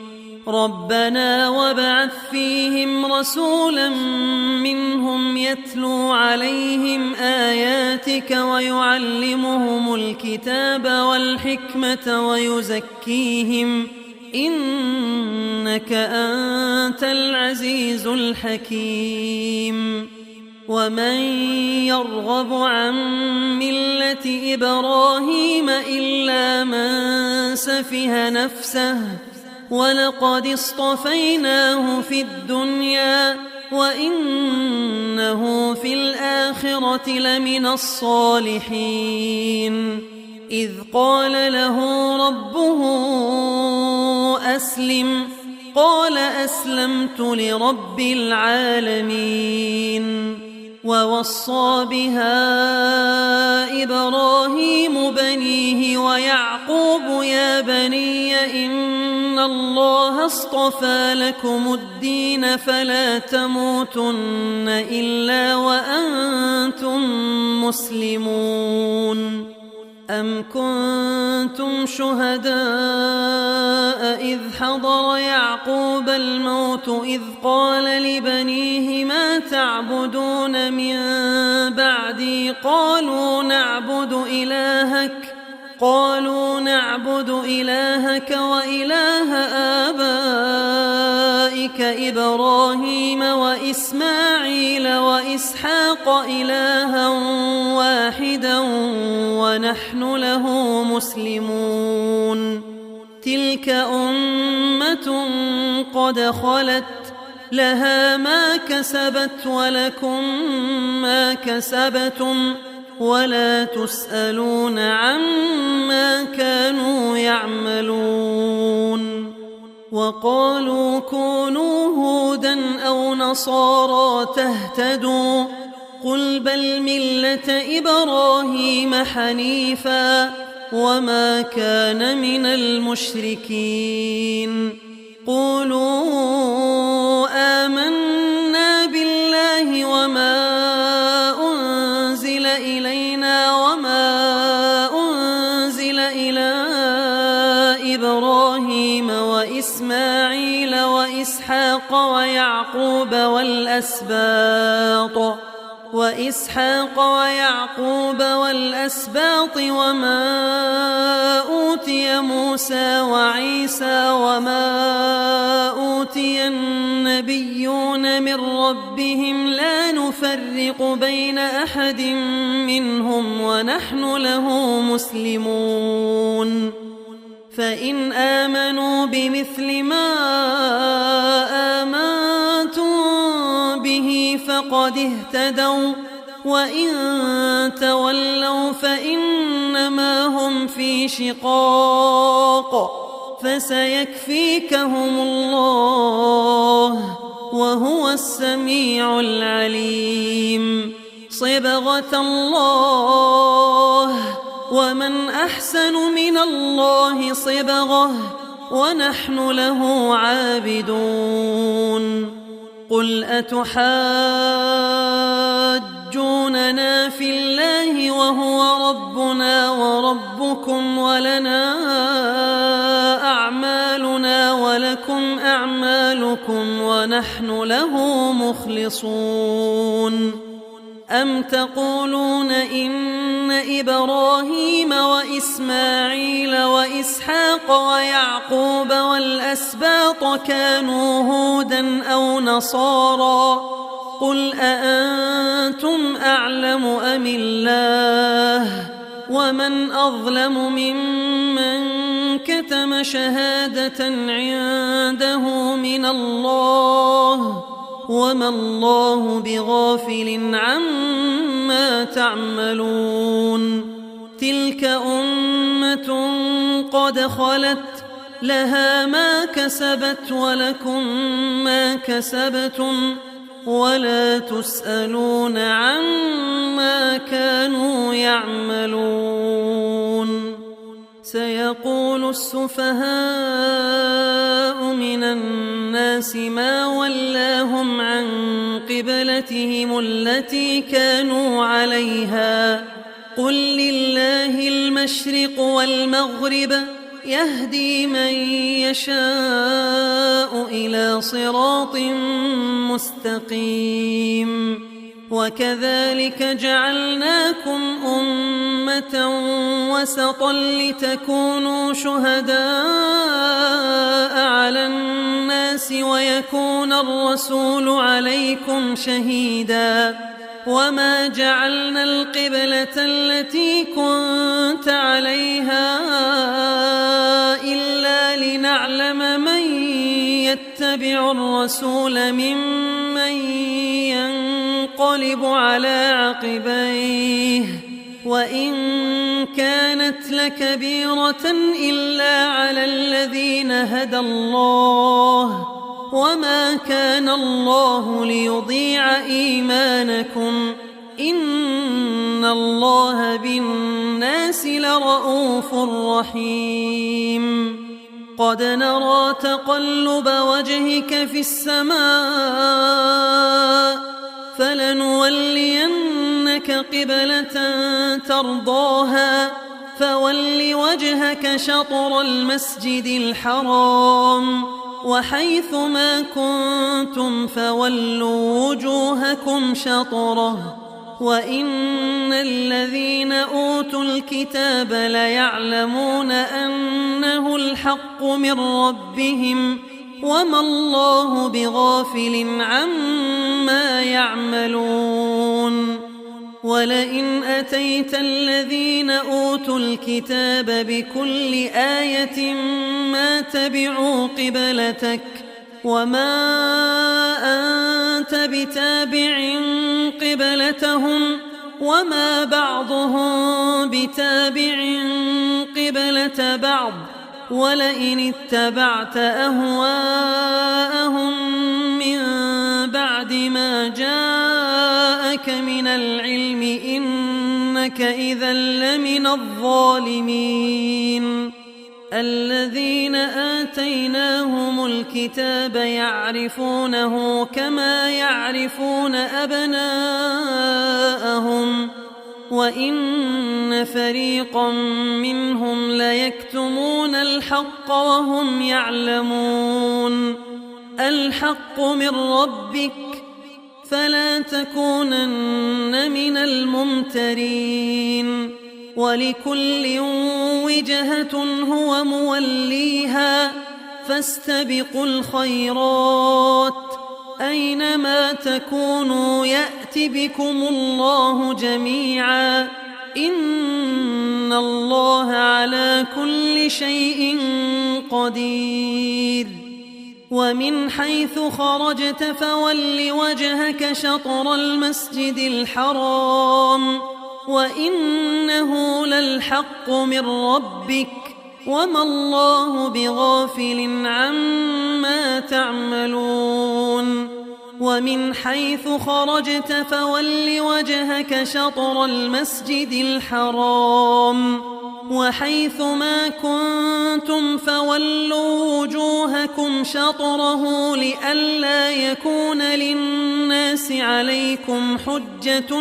ربنا وابعث فيهم رسولا منهم يتلو عليهم آياتك ويعلمهم الكتاب والحكمة ويزكيهم إنك أنت العزيز الحكيم ومن يرغب عن ملة إبراهيم إلا من سفه نفسه ولقد اصطفيناه في الدنيا وإنه في الآخرة لمن الصالحين إذ قال له ربه أسلم قال أسلمت لرب العالمين ووصى بها إبراهيم بنيه ويعقوب يا بني إن الله اصطفى لكم الدين فلا تموتن إلا وأنتم مسلمون أم كنتم شهداء إذ حضر يعقوب الموت إذ قال لبنيه ما تعبدون من بعدي قالوا نعبد إلهك وإله آبائك إبراهيم وإسماعيل وإسحاق إلها واحدا ونحن له مسلمون تلك أمة قد خلت لها ما كسبت ولكم ما كسبتم ولا تسألون عما كانوا يعملون وقالوا كونوا هودا أو نصارى تهتدوا قل بل ملة إبراهيم حنيفا وما كان من المشركين قولوا آمنا بالله وما أنزل إلينا وما أنزل إلى إبراهيم وإسماعيل وإسحاق ويعقوب والأسباط وما أوتي موسى وعيسى وما أوتي النبيون من ربهم لا نفرق بين أحد منهم ونحن له مسلمون فإن آمنوا بمثل ما آمنتم به فقد اهتدوا وإن تولوا فإنما هم في شقاق فسيكفيكهم الله وهو السميع العليم صبغة الله ومن أحسن من الله صبغة ونحن له عابدون قل أتحاجوننا في الله وهو ربنا وربكم ولنا أعمالنا ولكم أعمالكم ونحن له مخلصون أم تقولون إن إبراهيم وإسماعيل وإسحاق ويعقوب والأسباط كانوا هودا أو نصارى قل أأنتم أعلم أم الله ومن أظلم ممن كتم شهادة عنده من الله وما الله بغافل عما تعملون تلك أمة قد خلت لها ما كسبت ولكم ما كسبتم ولا تسألون عما كانوا يعملون. سيقول السفهاء من الناس ما ولاهم عن قبلتهم التي كانوا عليها قل لله المشرق والمغرب يهدي من يشاء إلى صراط مستقيم. وكذلك جعلناكم أمة وسطا لتكونوا شهداء على الناس ويكون الرسول عليكم شهيدا. وما جعلنا القبلة التي كنت عليها إلا لنعلم من يتبع الرسول ممن ينقلب على عقبيه وإن كانت لكبيرة إلا على الذين هدى الله وما كان الله ليضيع إيمانكم إن الله بالناس لرؤوف رحيم. قد نرى تقلب وجهك في السماء فلنولينك قبلة ترضاها فول وجهك شطر المسجد الحرام وحيث ما كنتم فولوا وجوهكم شطره وإن الذين أوتوا الكتاب ليعلمون أنه الحق من ربهم وما الله بغافل عما يعملون. ولئن أتيت الذين أوتوا الكتاب بكل آية ما تبعوا قبلتك وما أنت بتابع قبلتهم وما بعضهم بتابع قبلة بعض ولئن اتبعت أهواءهم من بعد ما جاءك من العلم إنك إذا لمن الظالمين. الذين آتيناهم الكتاب يعرفونه كما يعرفون أبناءهم وإن فريقا منهم ليكتمون الحق وهم يعلمون. الحق من ربك فلا تكونن من الممترين. ولكل وجهة هو موليها فاستبقوا الخيرات أينما تكونوا يأت بكم الله جميعا إن الله على كل شيء قدير. ومن حيث خرجت فول وجهك شطر المسجد الحرام وإنه للحق من ربك وما الله بغافل عما تعملون. ومن حيث خرجت فول وجهك شطر المسجد الحرام وحيث ما كنتم فولوا وجوهكم شطره لئلا يكون للناس عليكم حجة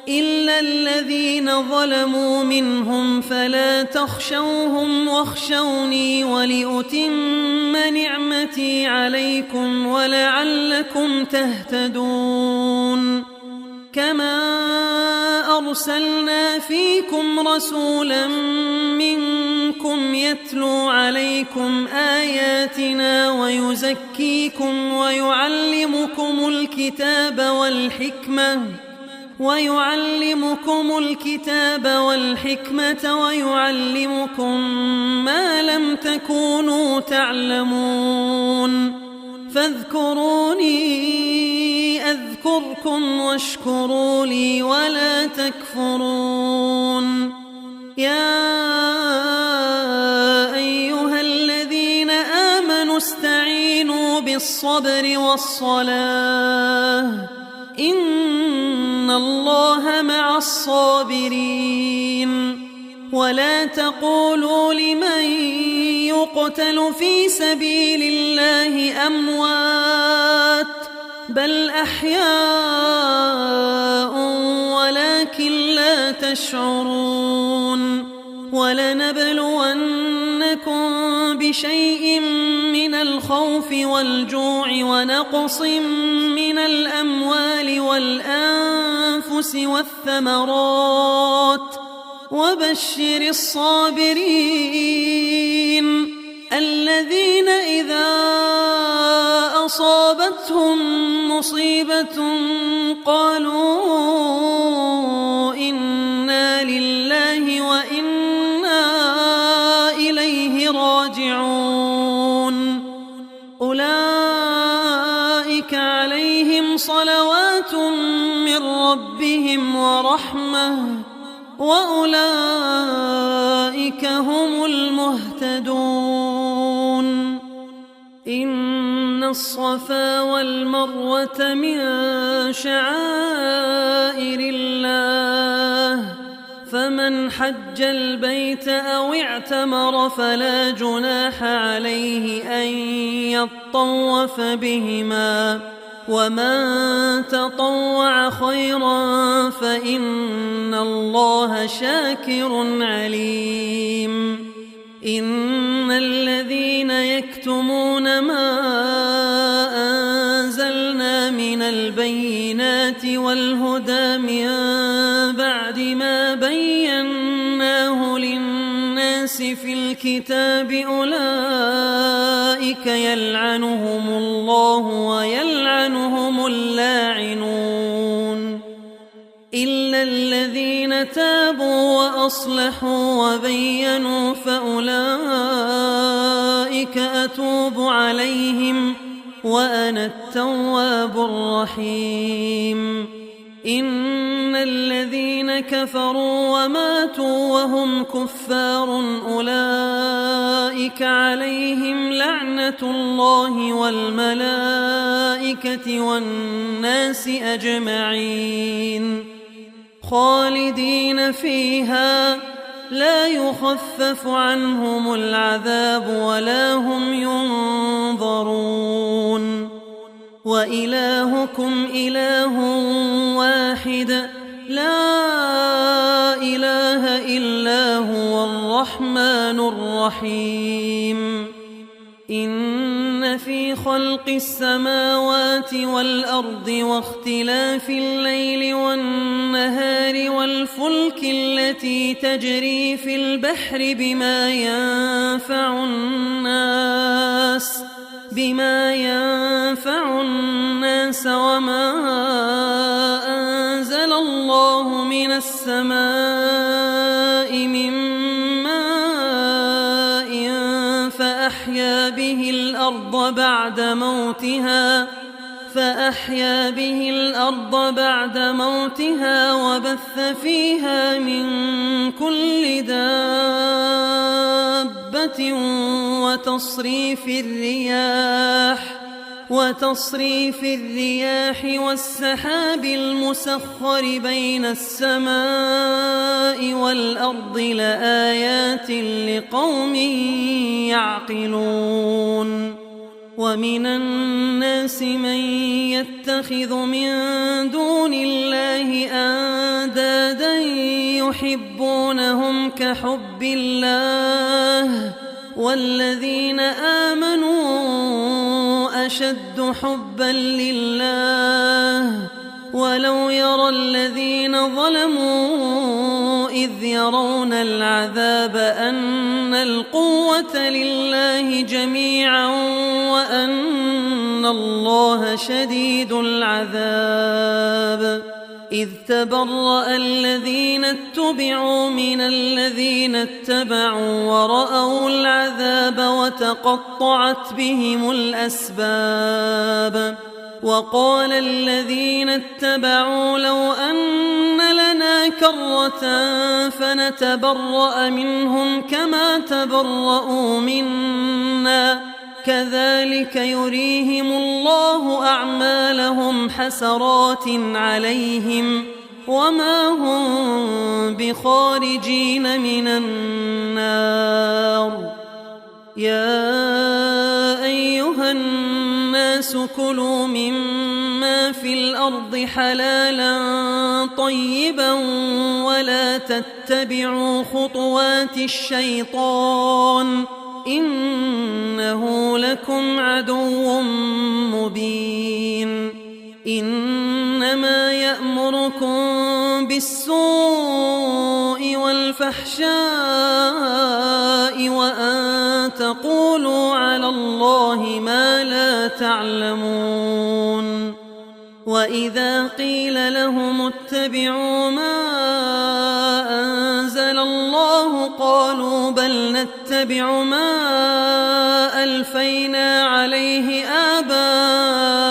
إلا الذين ظلموا منهم فلا تخشوهم واخشوني ولأتم نعمتي عليكم ولعلكم تهتدون. كما أرسلنا فيكم رسولا منكم يتلو عليكم آياتنا ويزكيكم ويعلمكم الكتاب والحكمة ويعلمكم ما لم تكونوا تعلمون. فاذكروني أذكركم واشكروا لي ولا تكفرون. يا بالصبر والصلاة إن الله مع الصابرين ولا تقولوا لمن يقتل في سبيل الله أموات بل أحياء ولكن لا تشعرون ولنبلونكم بشيء من الخوف والجوع ونقص من الأموال والأنفس والثمرات وبشر الصابرين الذين إذا أصابتهم مصيبة قالوا إنا لله وإنا إليه راجعون أولئك عليهم صلوات من ربهم ورحمة وأولئك هم المهتدون إن الصفا والمروة من شعائر الله فمن حج البيت أو اعتمر فلا جناح عليه أن يطوف بهما ومن تطوع خيرا فإن الله شاكر عليم إن الذين يكتمون ما أنزلنا من البينات والهدى من بعد ما بيناه للناس في الكتاب أولئك يلعنهم الله ويلعنهم اللاعنون إلا الذين تابوا وأصلحوا وبينوا فأولئك أتوب عليهم وأنا التواب الرحيم إن الذين كفروا وماتوا وهم كفار أولئك عليهم لعنة الله والملائكة والناس أجمعين خالدين فيها لا يخفف عنهم العذاب ولا هم ينظرون وإلهكم إله واحد لا إله إلا هو الرحمن الرحيم إن في خلق السماوات والأرض واختلاف الليل والنهار والفلك التي تجري في البحر بما ينفع الناس وما أنزل الله من السماء من ماء فأحيا به الأرض بعد موتها وبث فيها من كل دابة وتصريف الرياح والسحاب المسخر بين السماء والأرض لآيات لقوم يعقلون ومن الناس من يتخذ من دون الله أندادا يحبونهم كحب الله والذين آمنوا أشد حبا لله ولو يرى الذين ظلموا إذ يرون العذاب أن القوة لله جميعا وأن الله شديد العذاب إذ تبرأ الذين اتبعوا من الذين اتبعوا ورأوا العذاب وتقطعت بهم الأسباب وقال الذين اتبعوا لو أن لنا كرة فنتبرأ منهم كما تبرأوا منا كذلك يريهم الله أعمالهم حسرات عليهم وما هم بخارجين من النار. يا أيها الناس كلوا مما في الأرض حلالا طيبا ولا تتبعوا خطوات الشيطان إنه لكم عدو مبين. إنما يأمركم بالسوء والفحشاء وأن تقولوا على الله ما لا تعلمون. وإذا قيل لهم اتبعوا ما أنزل الله قالوا بل نتبع ما ألفينا عليه آباءنا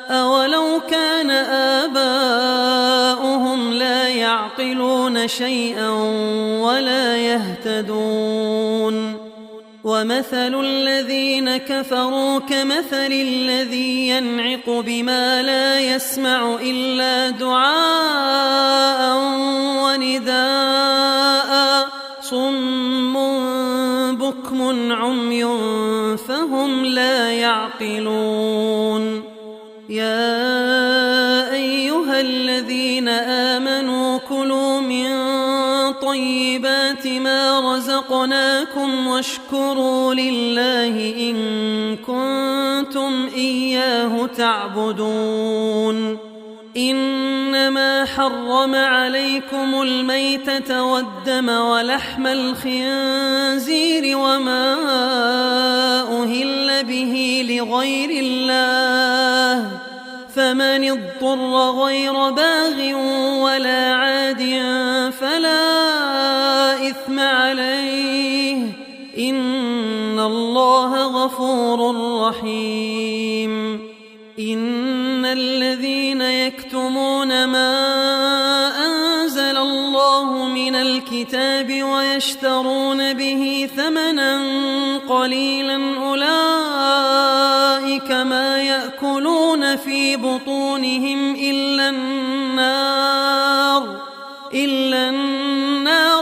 أولو كان آباؤهم لا يعقلون شيئا ولا يهتدون. ومثل الذين كفروا كمثل الذي ينعق بما لا يسمع إلا دعاء ونداء صم بكم عمي فهم لا يعقلون. يا أيها الذين آمنوا كلوا من طيبات ما رزقناكم واشكروا لله إن كنتم إياه تعبدون. إنما حرم عليكم الميتة والدم ولحم الخنزير وما أهل به لغير الله فمن اضطر غير باغ ولا عاد فلا إثم عليه إن الله غفور رحيم. إن الذين يكتمون ما أنزل الله من الكتاب ويشترون به ثمنا قليلا أولئك ما يأكلون في بطونهم إلا النار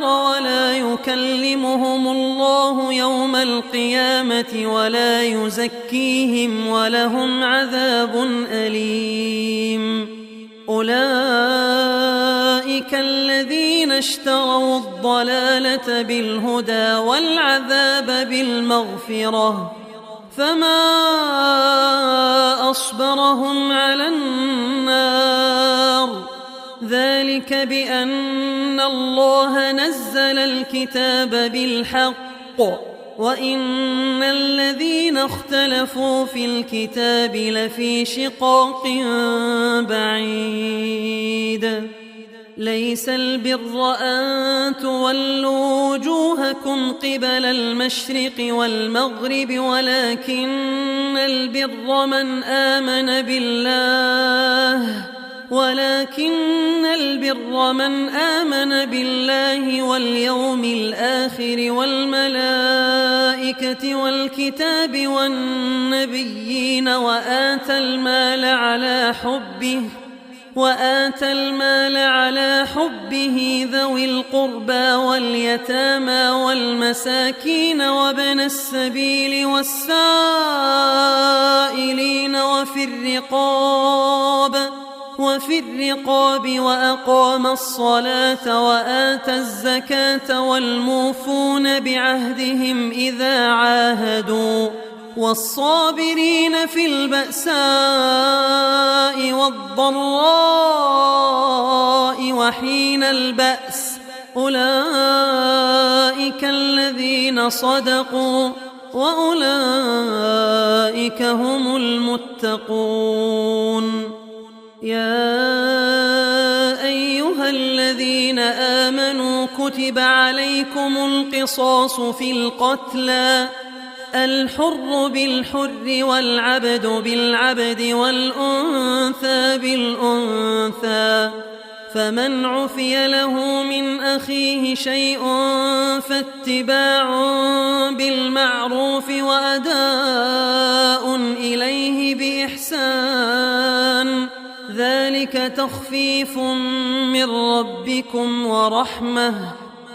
ولا يكلمهم الله يوم القيامة ولا يزكيهم ولهم عذاب أليم. أولئك الذين اشتروا الضلالة بالهدى والعذاب بالمغفرة فما أصبرهم على النار. ذلك بأن الله نزل الكتاب بالحق وإن الذين اختلفوا في الكتاب لفي شقاق بعيد. ليس البر أن تولوا وجوهكم قبل المشرق والمغرب ولكن البر من آمن بالله واليوم الآخر والملائكة والكتاب والنبيين وآتى المال على حبه ذوي القربى واليتامى والمساكين وابن السبيل والسائلين وفي الرقاب وأقام الصلاة وآتى الزكاة والموفون بعهدهم إذا عاهدوا والصابرين في البأساء والضراء وحين البأس أولئك الذين صدقوا وأولئك هم المتقون. يا أيها الذين آمنوا كتب عليكم القصاص في القتلى الحر بالحر والعبد بالعبد والأنثى بالأنثى فمن عفي له من أخيه شيء فاتباع بالمعروف وأداء إليه بإحسان ذلك تخفيف من ربكم ورحمة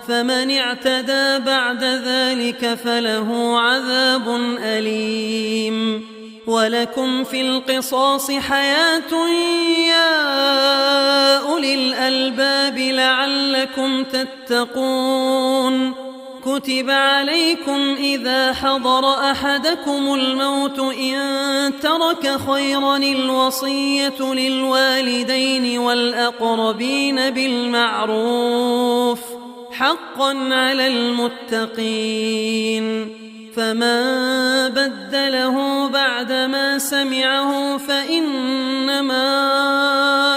فمن اعتدى بعد ذلك فله عذاب أليم ولكم في القصاص حياة يا أولي الألباب لعلكم تتقون كتب عليكم إذا حضر أحدكم الموت إن ترك خيرا الوصية للوالدين والأقربين بالمعروف حقا على المتقين فمن بدله بعدما سمعه فإنما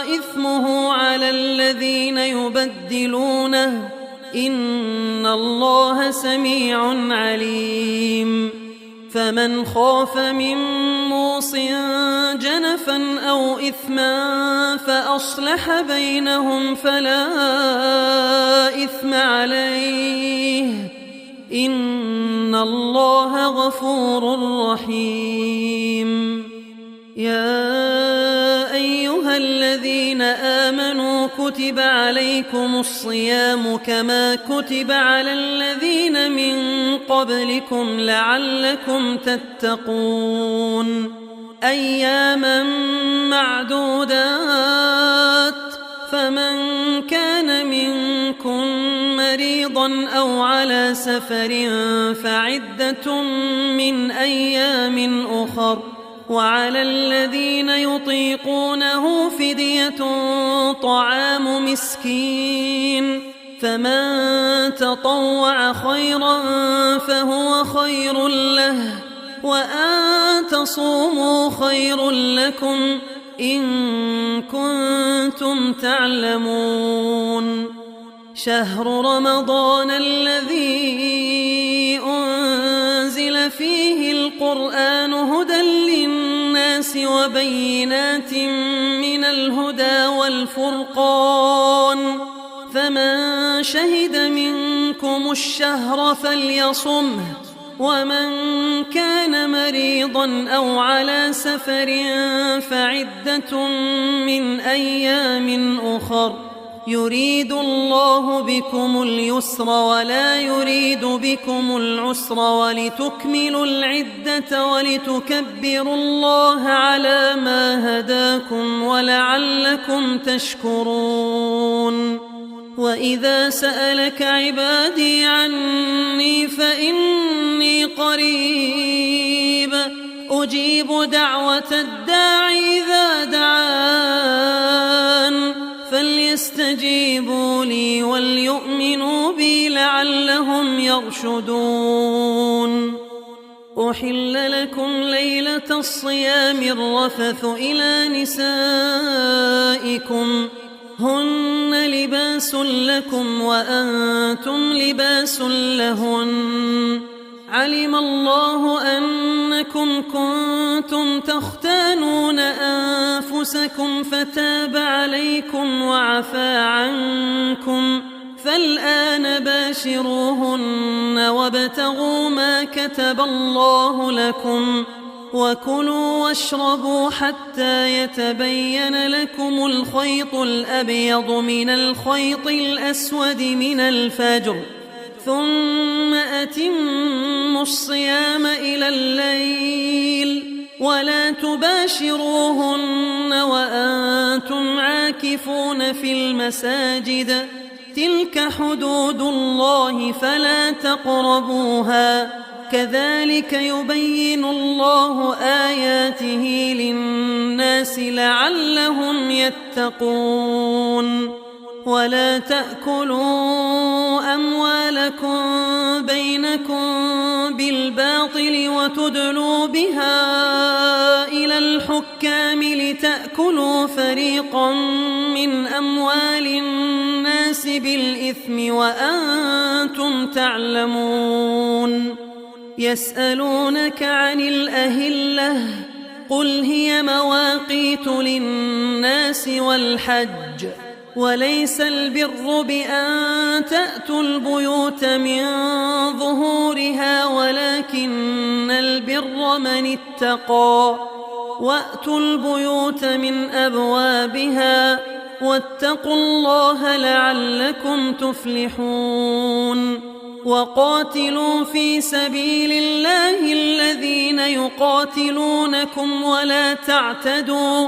إثمه على الذين يبدلونه إن الله سميع عليم فمن خاف من موص جنفا أو إثما فأصلح بينهم فلا إثم عليه إن الله غفور رحيم يا أيها الذين آمنوا كتب عليكم الصيام كما كتب على الذين من قبلكم لعلكم تتقون أياما معدودات فمن كان منكم مريضا أو على سفر فعدة من أيام أخر وعلى الذين يطيقونه فدية طعام مسكين فمن تطوع خيرا فهو خير له وأن تصوموا خير لكم إن كنتم تعلمون شهر رمضان الذي أنزل فيه القرآن هدى للناس وبينات من الهدى والفرقان فمن شهد منكم الشهر فليصمه ومن كان مريضا أو على سفر فعدة من أيام أخر يريد الله بكم اليسر ولا يريد بكم العسر ولتكملوا العدة ولتكبروا الله على ما هداكم ولعلكم تشكرون وإذا سألك عبادي عني فإني قريب أجيب دعوة الداع إذا دعان فليستجيبوا لي وليؤمنوا بي لعلهم يرشدون أحل لكم ليلة الصيام الرفث إلى نسائكم هن لباس لكم وأنتم لباس لهن علم الله أنكم كنتم تختانون أنفسكم فتاب عليكم وعفى عنكم فالآن باشروهن وابتغوا ما كتب الله لكم وكلوا واشربوا حتى يتبين لكم الخيط الأبيض من الخيط الأسود من الفجر ثم أتموا الصيام إلى الليل ولا تباشروهن وأنتم عاكفون في المساجد تلك حدود الله فلا تقربوها كذلك يبين الله آياته للناس لعلهم يتقون ولا تأكلوا أموالكم بينكم بالباطل وتدلوا بها إلى الحكام لتأكلوا فريقا من أموال الناس بالإثم وأنتم تعلمون يسألونك عن الأهلة قل هي مواقيت للناس والحج وليس البر بأن تأتوا البيوت من ظهورها ولكن البر من اتقى وأتوا البيوت من أبوابها واتقوا الله لعلكم تفلحون وقاتلوا في سبيل الله الذين يقاتلونكم ولا تعتدوا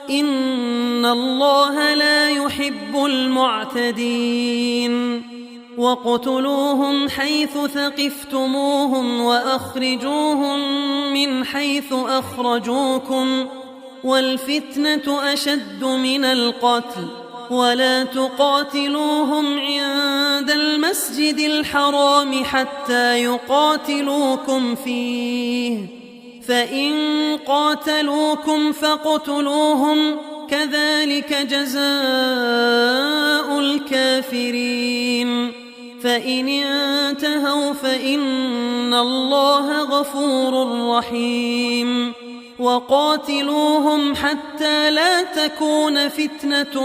إن الله لا يحب المعتدين واقتلوهم حيث ثقفتموهم وأخرجوهم من حيث أخرجوكم والفتنة أشد من القتل ولا تقاتلوهم عند المسجد الحرام حتى يقاتلوكم فيه فإن قاتلوكم فاقتلوهم كذلك جزاء الكافرين فإن انتهوا فإن الله غفور رحيم وقاتلوهم حتى لا تكون فتنة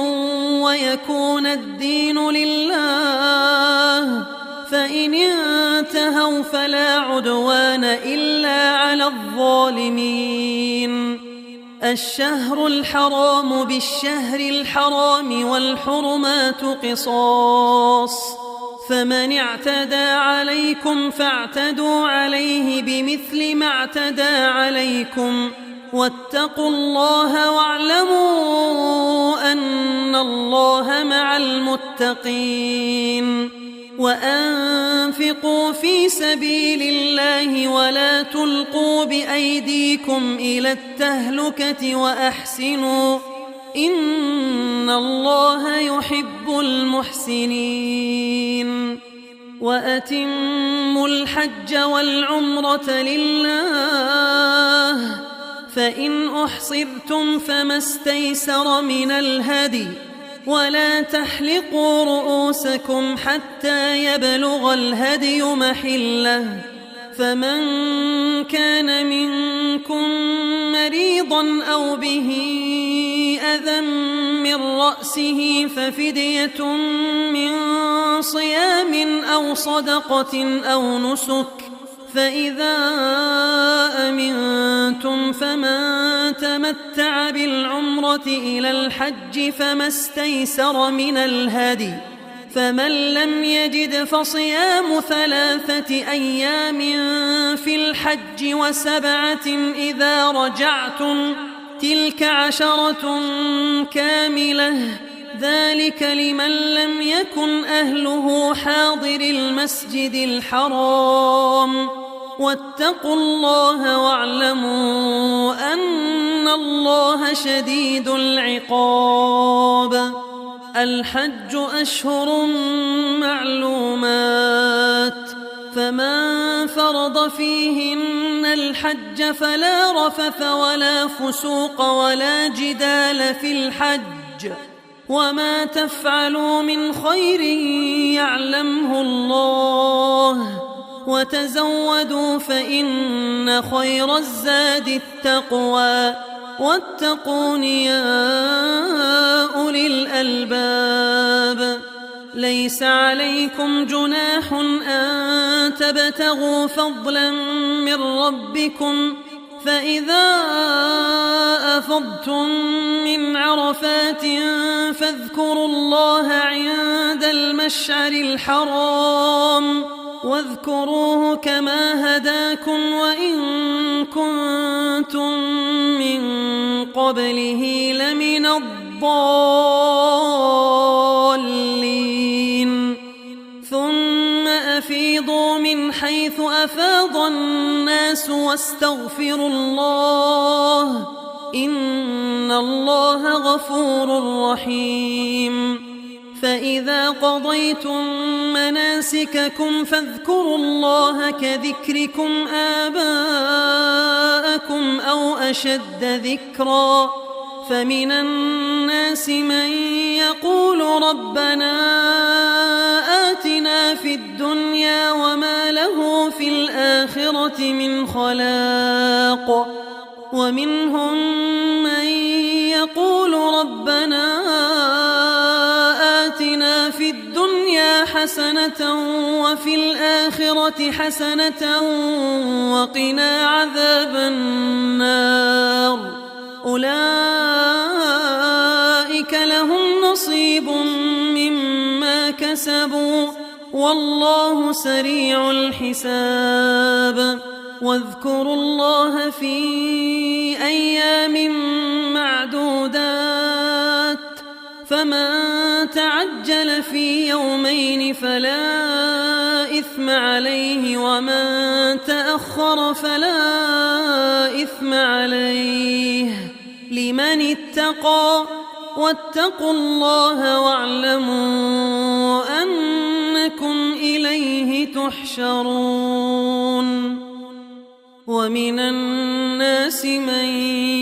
ويكون الدين لله فإن انتهوا فلا عدوان إلا على الظالمين الشهر الحرام بالشهر الحرام والحرمات قصاص فمن اعتدى عليكم فاعتدوا عليه بمثل ما اعتدى عليكم واتقوا الله واعلموا أن الله مع المتقين وأنفقوا في سبيل الله ولا تلقوا بأيديكم إلى التهلكة وأحسنوا إن الله يحب المحسنين وأتموا الحج والعمرة لله فإن أحصرتم فما استيسر من الهدي ولا تحلقوا رؤوسكم حتى يبلغ الهدي محله فمن كان منكم مريضا أو به أذى من رأسه ففدية من صيام أو صدقة أو نسك فإذا أمنتم فمن تمتع بالعمرة إلى الحج فما استيسر من الهدي فمن لم يجد فصيام 3 أيام في الحج و7 إذا رجعتم تلك 10 كاملة ذلك لمن لم يكن أهله حاضر المسجد الحرام واتقوا الله واعلموا أن الله شديد العقاب الحج أشهر معلومات فمن فرض فيهن الحج فلا رفث ولا فسوق ولا جدال في الحج وما تفعلوا من خير يعلمه الله وتزودوا فإن خير الزاد التقوى واتقون يا أولي الألباب ليس عليكم جناح أن تبتغوا فضلا من ربكم فإذا أفضتم من عرفات فاذكروا الله عند المشعر الحرام واذكروه كما هداكم وإن كنتم من قبله لمن الضالين ثم أفيضوا من حيث أفاض الناس واستغفروا الله إن الله غفور رحيم فإذا قضيتم مناسككم فاذكروا الله كذكركم آباءكم أو أشد ذكرا فمن الناس من يقول ربنا آتنا في الدنيا وما له في الآخرة من خلاق ومنهم من يقول ربنا حسنة وفي الآخرة حسنة وقنا عذاب النار أولئك لهم نصيب مما كسبوا والله سريع الحساب واذكروا الله في أيام معدودات فمن تعجل في يومين فلا إثم عليه ومن تأخر فلا إثم عليه لمن اتقى واتقوا الله واعلموا أنكم إليه تحشرون ومن الناس من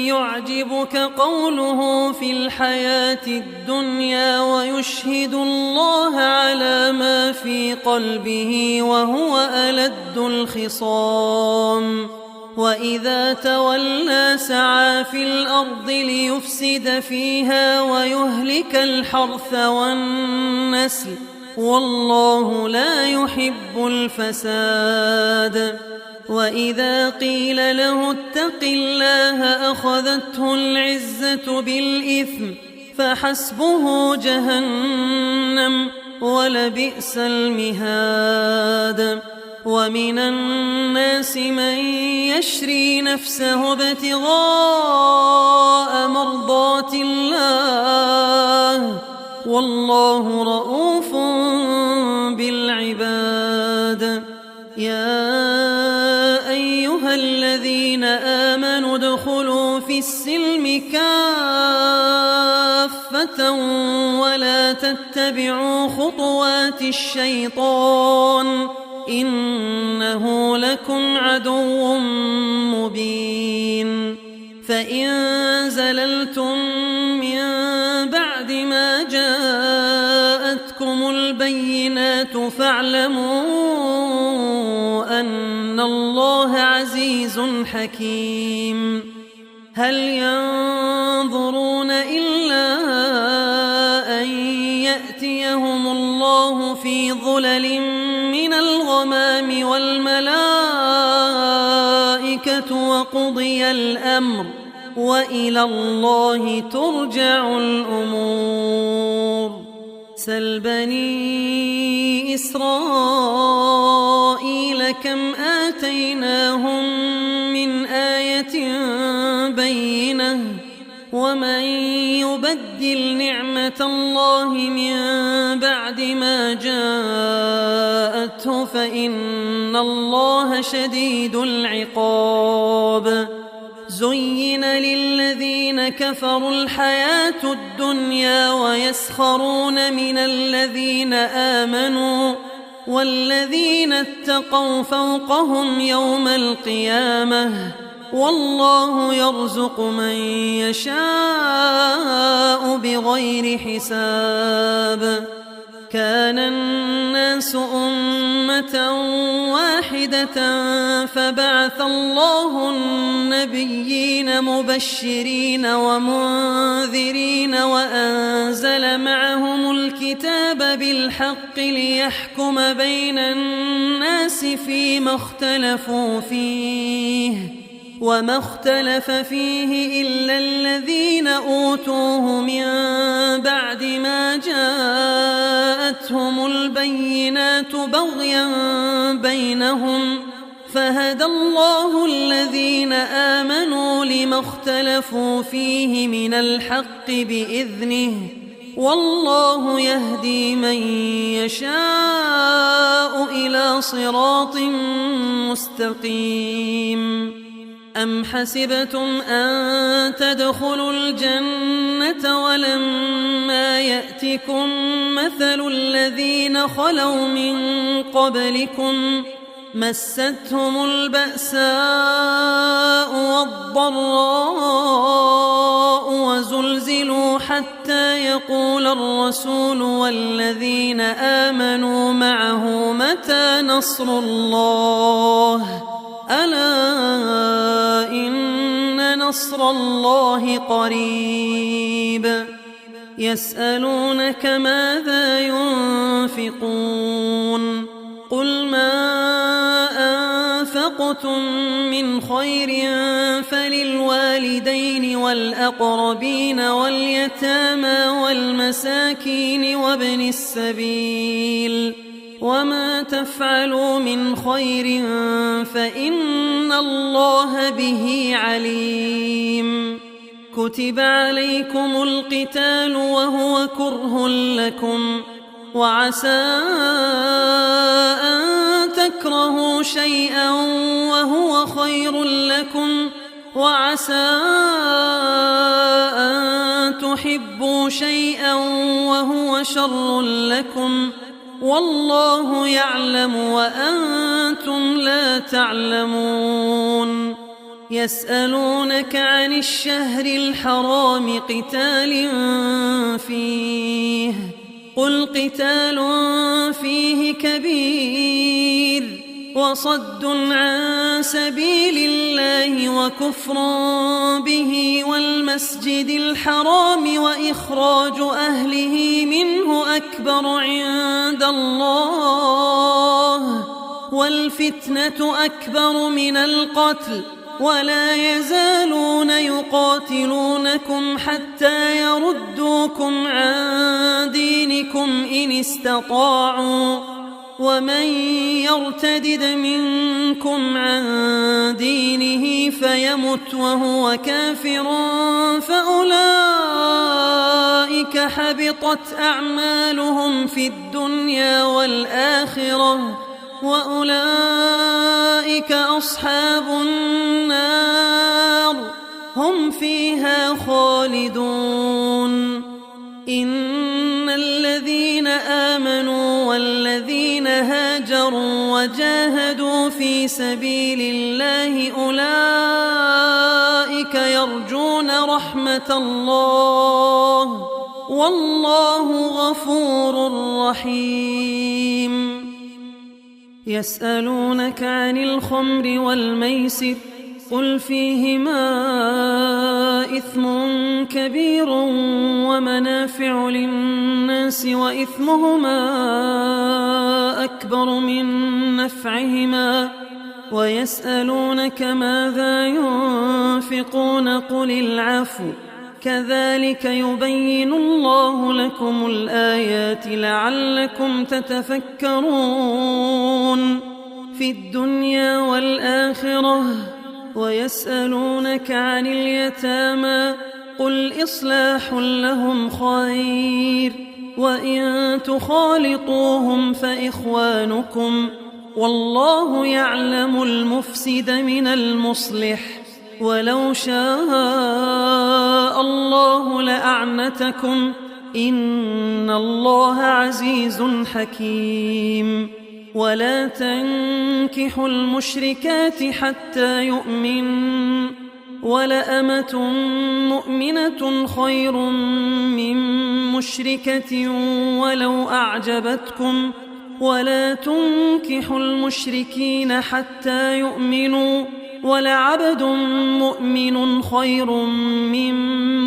يعجبك قوله في الحياة الدنيا ويشهد الله على ما في قلبه وهو ألد الخصام وإذا تولى سعى في الأرض ليفسد فيها ويهلك الحرث والنسل والله لا يحب الفساد وإذا قيل له اتق الله أخذته العزة بالإثم فحسبه جهنم ولبئس المهاد ومن الناس من يشري نفسه ابتغاء مرضات الله والله رؤوف بالعباد يا أيها الذين آمنوا ادخلوا في السلم كافة ولا تتبعوا خطوات الشيطان إنه لكم عدو مبين فإن زللتم من بعد ما جاءتكم البينات فاعلموا أن الله عزيز حكيم هل ينظرون إلا أن يأتيهم الله في ظلل من الغمام والملائكة وقضي الأمر وإلى الله ترجع الأمور سل بني إسرائيل كم آتيناهم من آية بينة ومن يبدل نعمة الله من بعد ما جاءته فإن الله شديد العقاب زين للذين كفروا الحياة الدنيا ويسخرون من الذين آمنوا والذين اتقوا فوقهم يوم القيامة والله يرزق من يشاء بغير حساب كان الناس أمة واحدة فبعث الله النبيين مبشرين ومنذرين وأنزل معهم الكتاب بالحق ليحكم بين الناس فيما اختلفوا فيه وما اختلف فيه إلا الذين أوتوه من بعد ما جاءتهم البينات بغيا بينهم فهدى الله الذين آمنوا لما اختلفوا فيه من الحق بإذنه والله يهدي من يشاء إلى صراط مستقيم أم حسبتم أن تدخلوا الجنة ولما يأتكم مثل الذين خلوا من قبلكم مستهم البأساء والضراء وزلزلوا حتى يقول الرسول والذين آمنوا معه متى نصر الله ألا إن نصر الله قريب يسألونك ماذا ينفقون قل ما أنفقتم من خير فللوالدين والأقربين واليتامى والمساكين وابن السبيل وما تفعلوا من خير فإن الله به عليم كتب عليكم القتال وهو كره لكم وعسى أن تكرهوا شيئا وهو خير لكم وعسى أن تحبوا شيئا وهو شر لكم والله يعلم وأنتم لا تعلمون يسألونك عن الشهر الحرام قتال فيه قل قتال فيه كبير وصد عن سبيل الله وكفر به والمسجد الحرام وإخراج أهله منه أكبر عند الله والفتنة أكبر من القتل ولا يزالون يقاتلونكم حتى يردوكم عن دينكم إن استطاعوا ومن يرتدد منكم عن دينه فيمت وهو كافر فأولئك حبطت أعمالهم في الدنيا والآخرة وأولئك أصحاب النار هم فيها خالدون إن الذين آمنوا والذين هاجروا وجاهدوا في سبيل الله أولئك يرجون رحمة الله والله غفور رحيم يسألونك عن الخمر والميسر قل فيهما إثم كبير ومنافع للناس وإثمهما أكبر من نفعهما ويسألونك ماذا ينفقون قل العفو كذلك يبين الله لكم الآيات لعلكم تتفكرون في الدنيا والآخرة ويسألونك عن اليتامى قل إصلاح لهم خير وإن تخالطوهم فإخوانكم والله يعلم المفسد من المصلح ولو شاء الله لأعنتكم إن الله عزيز حكيم ولا تنكحوا المشركات حتى يؤمن ولأمة مؤمنة خير من مشركة ولو أعجبتكم ولا تنكحوا المشركين حتى يؤمنوا ولعبد مؤمن خير من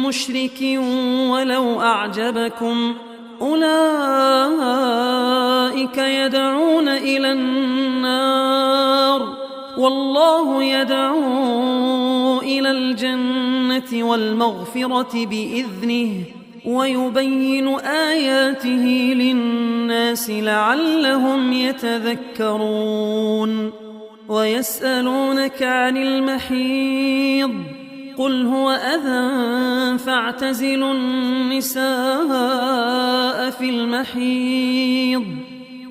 مشرك ولو أعجبكم أولئك يدعون إلى النار والله يدعو إلى الجنة والمغفرة بإذنه ويبين آياته للناس لعلهم يتذكرون ويسألونك عن المحيض قل هو أذى فاعتزلوا النساء في المحيض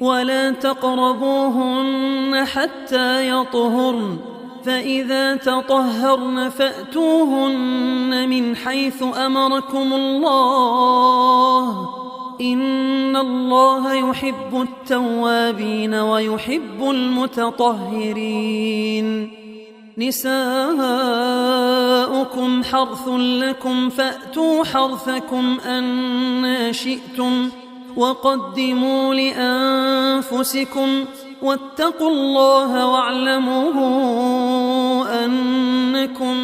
ولا تقربوهن حتى يطهرن فإذا تطهرن فأتوهن من حيث أمركم الله إن الله يحب التوابين ويحب المتطهرين نساؤكم حرث لكم فأتوا حرثكم أنى شئتم وقدموا لأنفسكم واتقوا الله واعلموا أنكم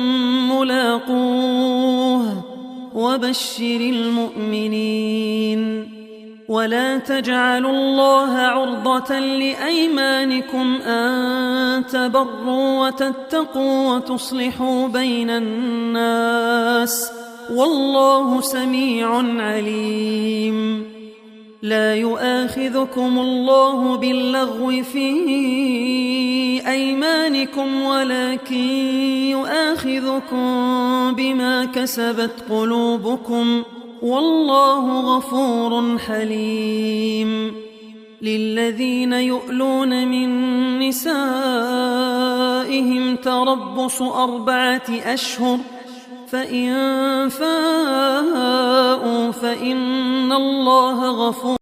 ملاقوه وبشر المؤمنين ولا تجعلوا الله عرضة لأيمانكم أن تبروا وتتقوا وتصلحوا بين الناس والله سميع عليم لا يؤاخذكم الله باللغو في أيمانكم ولكن يؤاخذكم بما كسبت قلوبكم والله غفور حليم للذين يؤلون من نسائهم تربص 4 أشهر فإن فاءوا فإن الله غفور